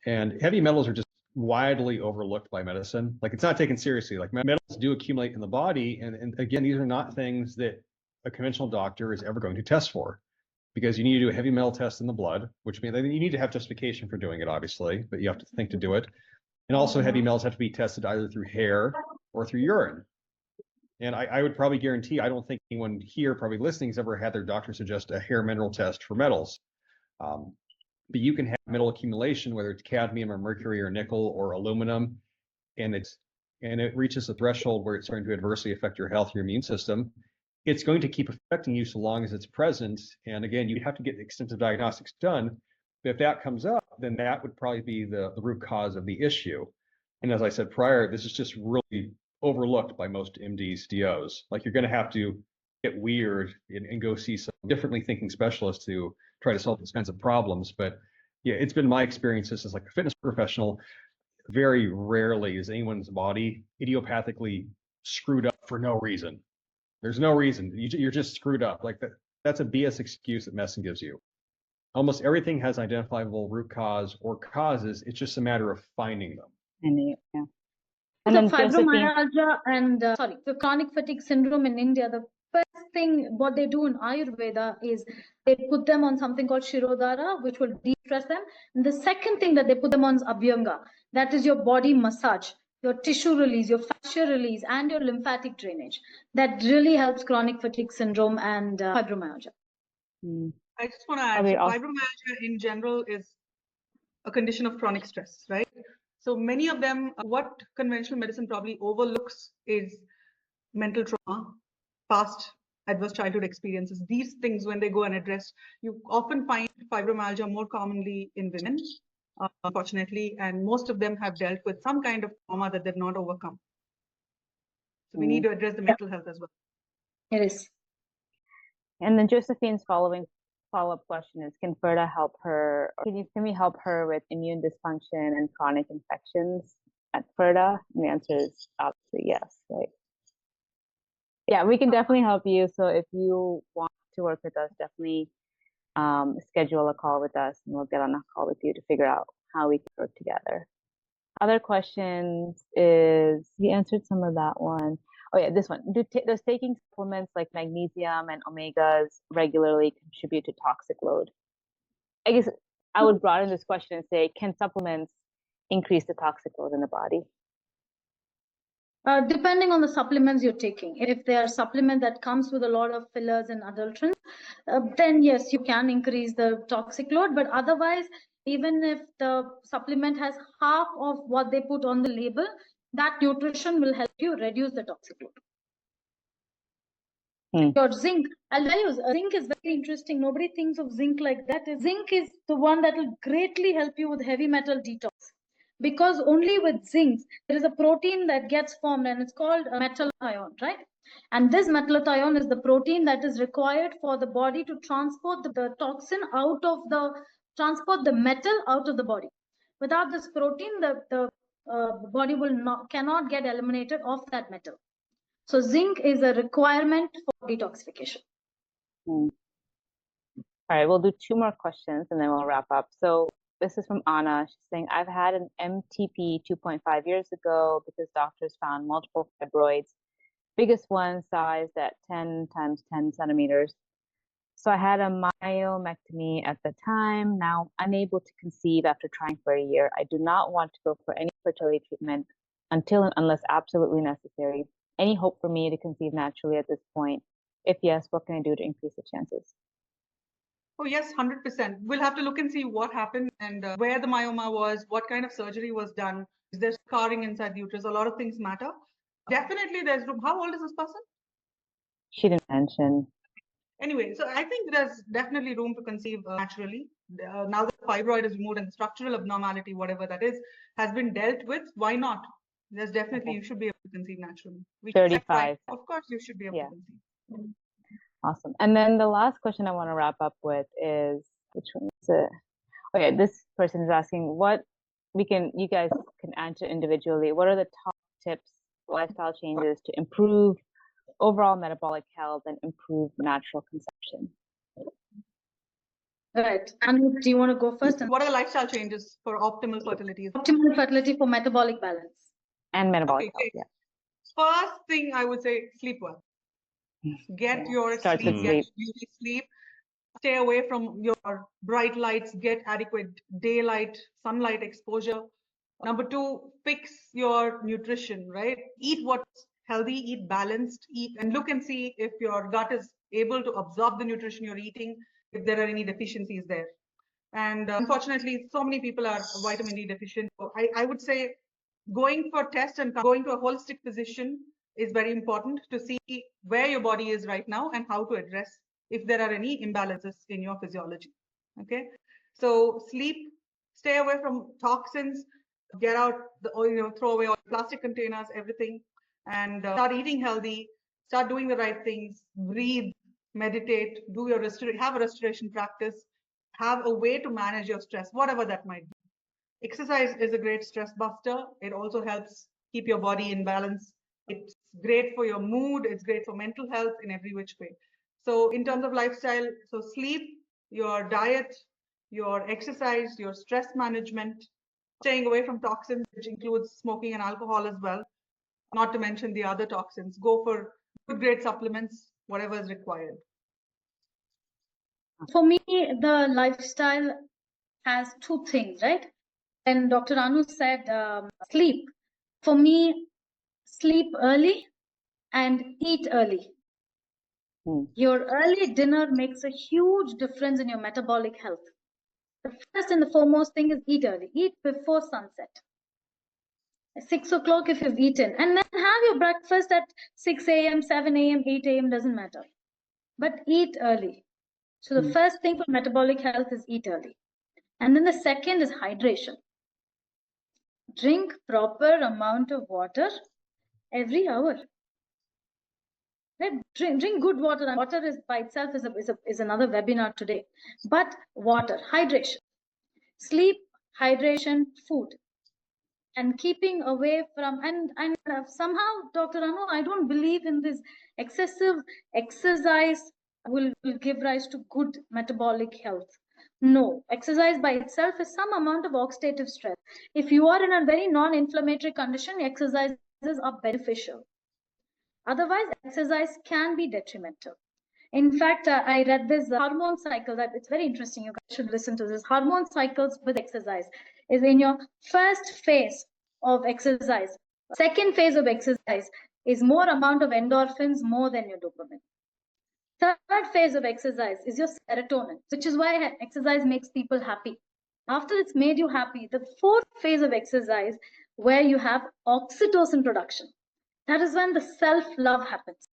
and heavy metals are just widely overlooked by medicine. Like, it's not taken seriously. Like, metals do accumulate in the body, and again, these are not things that a conventional doctor is ever going to test for, because you need to do a heavy metal test in the blood, which means you need to have justification for doing it, obviously, but you have to think to do it. And also heavy metals have to be tested either through hair or through urine. And I would probably guarantee, I don't think anyone here probably listening has ever had their doctor suggest a hair mineral test for metals. But you can have metal accumulation, whether it's cadmium or mercury or nickel or aluminum, and it reaches a threshold where it's starting to adversely affect your health, your immune system. It's going to keep affecting you so long as it's present. And again, you have to get extensive diagnostics done. But if that comes up, then that would probably be the root cause of the issue. And as I said prior, this is just really overlooked by most MDs, DOs. Like, you're going to have to get weird and go see some differently thinking specialists to try to solve these kinds of problems. But yeah, it's been my experience, this is like a fitness professional, very rarely is anyone's body idiopathically screwed up for no reason. There's no reason. You're just screwed up. Like, that's a BS excuse that medicine gives you. almost everything has identifiable root cause or causes. It's just a matter of finding them. Yeah. And And then Josephine, fibromyalgia and the chronic fatigue syndrome in India, the first thing what they do in Ayurveda is they put them on something called Shirodhara, which will de-stress them. And the second thing that they put them on is Abhyanga. That is your body massage, your tissue release, your fascia release, and your lymphatic drainage. That really helps chronic fatigue syndrome and fibromyalgia. I just want to add, so fibromyalgia in general is a condition of chronic stress, right? So many of them, what conventional medicine probably overlooks is mental trauma, past adverse childhood experiences. These things, when they go unaddressed, you often find fibromyalgia more commonly in women, unfortunately, and most of them have dealt with some kind of trauma that they've not overcome. So we need to address the mental health as well. It is. and then Josephine's follow-up question is, can Ferta help her, or can we help her with immune dysfunction and chronic infections at Ferta? And the answer is obviously yes, right? Yeah, we can definitely help you. So if you want to work with us, definitely schedule a call with us and we'll get on a call with you to figure out how we can work together. Other questions is, you answered some of that one. Oh yeah, this one. Does taking supplements like magnesium and omegas regularly contribute to toxic load? I guess I would broaden this question and say, can supplements increase the toxic load in the body? Depending on the supplements you're taking. If they are supplement that comes with a lot of fillers and adulterants, then yes, you can increase the toxic load. But otherwise, even if the supplement has half of what they put on the label, that nutrition will help you reduce the toxic load. Your zinc, I'll tell you, zinc is very interesting. Nobody thinks of zinc like that. Zinc is the one that will greatly help you with heavy metal detox. Because only with zinc, there is a protein that gets formed and it's called a metallothionein, right? And this metallothionein is the protein that is required for the body to transport the toxin out of transport the metal out of the body. Without this protein, the body cannot get eliminated of that metal. So zinc is a requirement for detoxification. All right, we'll do 2 more questions and then we'll wrap up. So this is from Anna. She's saying, I've had an MTP 2.5 years ago because doctors found multiple fibroids, biggest one sized at 10 times 10 centimeters. So I had a myomectomy at the time, now unable to conceive after trying for a year. I do not want to go for any fertility treatment unless absolutely necessary. Any hope for me to conceive naturally at this point? If yes, what can I do to increase the chances? Oh yes, 100%. We'll have to look and see what happened and where the myoma was, what kind of surgery was done. Is there scarring inside the uterus? A lot of things matter. Definitely there's room. How old is this person? She didn't mention. Anyway, so I think there's definitely room to conceive naturally. Now that the fibroid is removed and the structural abnormality, whatever that is, has been dealt with, why not? There's definitely, you should be able to conceive naturally. 35. Of course, you should be able to conceive. Awesome. And then the last question I want to wrap up with is, which one is it? Okay, this person is asking what you guys can answer individually. What are the top tips, lifestyle changes to improve overall metabolic health and improve natural conception? Right. And do you want to go first? What are the lifestyle changes for optimal fertility? Optimal fertility for metabolic balance. And metabolic health, yeah. First thing I would say, sleep well. Get your sleep, sleep. Stay away from your bright lights, get adequate daylight, sunlight exposure. Number 2, fix your nutrition, right? Eat what's healthy, eat balanced, eat and look and see if your gut is able to absorb the nutrition you're eating, if there are any deficiencies there. And unfortunately, so many people are vitamin D deficient. So I would say going for tests and going to a holistic physician is very important to see where your body is right now and how to address if there are any imbalances in your physiology. Okay, so sleep, stay away from toxins, get out throw away all plastic containers, everything, and start eating healthy, start doing the right things, breathe, meditate, do your have a restoration practice, have a way to manage your stress, whatever that might be. Exercise is a great stress buster. It also helps keep your body in balance. It's great for your mood. It's great for mental health in every which way. So in terms of lifestyle, so sleep, your diet, your exercise, your stress management, staying away from toxins, which includes smoking and alcohol as well, not to mention the other toxins. Go for good grade supplements, whatever is required. For me, the lifestyle has two things, right? And Dr. Anu said sleep. For me, sleep early and eat early. Your early dinner makes a huge difference in your metabolic health. The first and the foremost thing is eat early. Eat before sunset. 6 o'clock if you've eaten. And then have your breakfast at 6 a.m., 7 a.m., 8 a.m. doesn't matter. But eat early. So the first thing for metabolic health is eat early. And then the second is hydration. Drink proper amount of water every hour. Right? Drink good water. And water is by itself is another webinar today. But water, hydration, sleep, hydration, food, and keeping away from and somehow, Dr. Anu, I don't believe in this excessive exercise will give rise to good metabolic health. No, exercise by itself is some amount of oxidative stress. If you are in a very non-inflammatory condition, exercises are beneficial. Otherwise, exercise can be detrimental. In fact, I read this hormone cycle that it's very interesting. You guys should listen to this. Hormone cycles with exercise is in your first phase of exercise. Second phase of exercise is more amount of endorphins more than your dopamine. Third phase of exercise is your serotonin, which is why exercise makes people happy. After it's made you happy, the fourth phase of exercise where you have oxytocin production. That is when the self-love happens.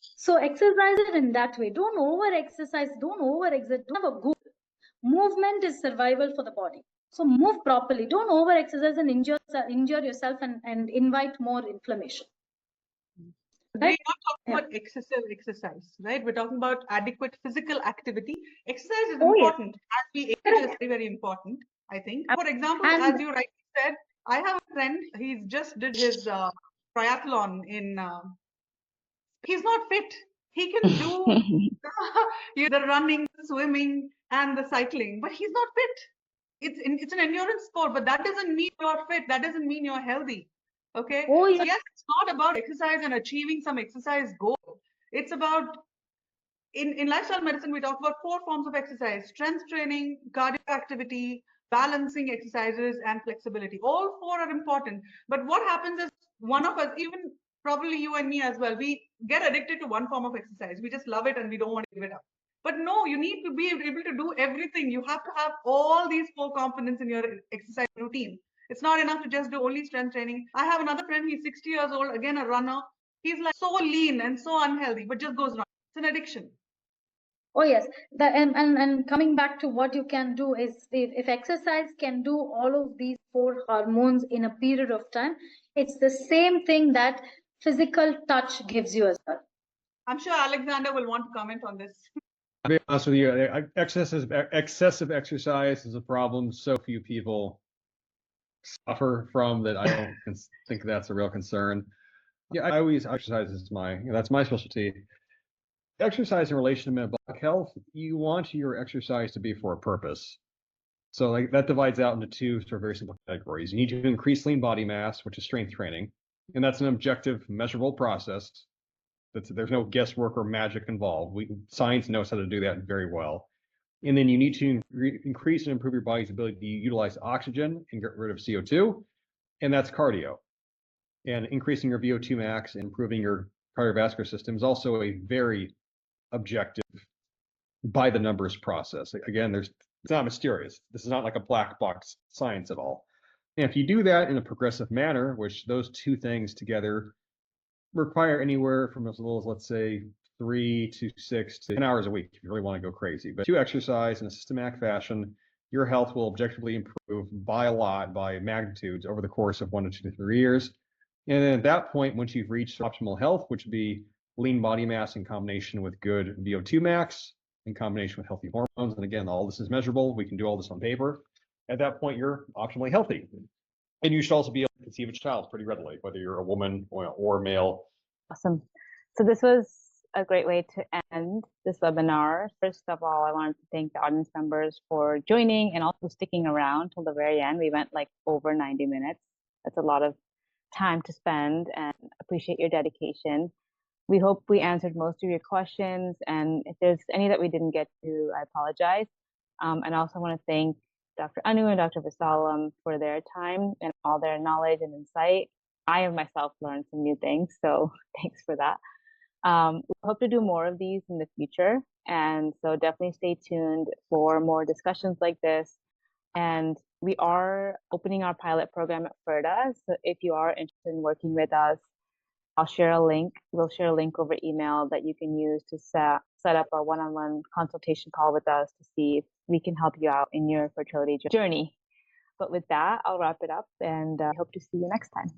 So exercise it in that way. Don't over-exercise, don't over-exert, don't have a goal. Movement is survival for the body. So move properly. Don't over-exercise and injure yourself and invite more inflammation. We're not talking about excessive exercise, right? We're talking about adequate physical activity. Exercise is important. As we age, is very, very important, I think. For example, as you rightly said, I have a friend, he's just did his triathlon in, he's not fit. He can do the running, the swimming, and the cycling, but he's not fit. It's an endurance sport, but that doesn't mean you're fit. That doesn't mean you're healthy. Okay. So yes, it's not about exercise and achieving some exercise goal. It's about in lifestyle medicine, we talk about 4 forms of exercise: strength training, cardio activity, balancing exercises, and flexibility. All 4 are important. But what happens is one of us, even probably you and me as well, we get addicted to one form of exercise. We just love it and we don't want to give it up. But no, you need to be able to do everything. You have to have all these 4 components in your exercise routine. It's not enough to just do only strength training. I have another friend, he's 60 years old, again, a runner. He's like so lean and so unhealthy, but just goes running. It's an addiction. Oh yes, and coming back to what you can do is if exercise can do all of these 4 hormones in a period of time, it's the same thing that physical touch gives you as well. I'm sure Alexander will want to comment on this. I'll be honest with you, excessive exercise is a problem so few people suffer from that I don't think that's a real concern. Yeah, I always exercise is that's my specialty. Exercise in relation to metabolic health, you want your exercise to be for a purpose. So like that divides out into 2 sort of very simple categories. You need to increase lean body mass, which is strength training, and that's an objective, measurable process. There's no guesswork or magic involved. Science knows how to do that very well. And then you need to increase and improve your body's ability to utilize oxygen and get rid of CO2, and that's cardio. And increasing your VO2 max and improving your cardiovascular system is also a very objective, by the numbers process. Again, it's not mysterious. This is not like a black box science at all. And if you do that in a progressive manner, which those 2 things together require anywhere from as little as, let's say, 3 to 6 to 10 hours a week if you really want to go crazy. But to exercise in a systematic fashion, your health will objectively improve by a lot, by magnitudes over the course of 1 to 2 to 3 years. And then at that point, once you've reached optimal health, which would be lean body mass in combination with good VO2 max, in combination with healthy hormones, and again, all this is measurable. We can do all this on paper. At that point, you're optimally healthy. And you should also be able to conceive a child pretty readily, whether you're a woman or male. Awesome. So this was a great way to end this webinar. First of all, I wanted to thank the audience members for joining and also sticking around till the very end. We went like over 90 minutes. That's a lot of time to spend, and appreciate your dedication. We hope we answered most of your questions, and if there's any that we didn't get to, I apologize. And I also want to thank Dr. Anu and Dr. Vasalam for their time and all their knowledge and insight. I have myself learned some new things, so thanks for that. We hope to do more of these in the future, and so definitely stay tuned for more discussions like this. And we are opening our pilot program at Ferta, so if you are interested in working with us, I'll share a link. We'll share a link over email that you can use to set up a one-on-one consultation call with us to see if we can help you out in your fertility journey. But with that, I'll wrap it up, and I hope to see you next time.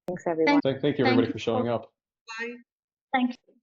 Thanks, everyone. Thank you, everybody, for showing up. Bye. Thank you.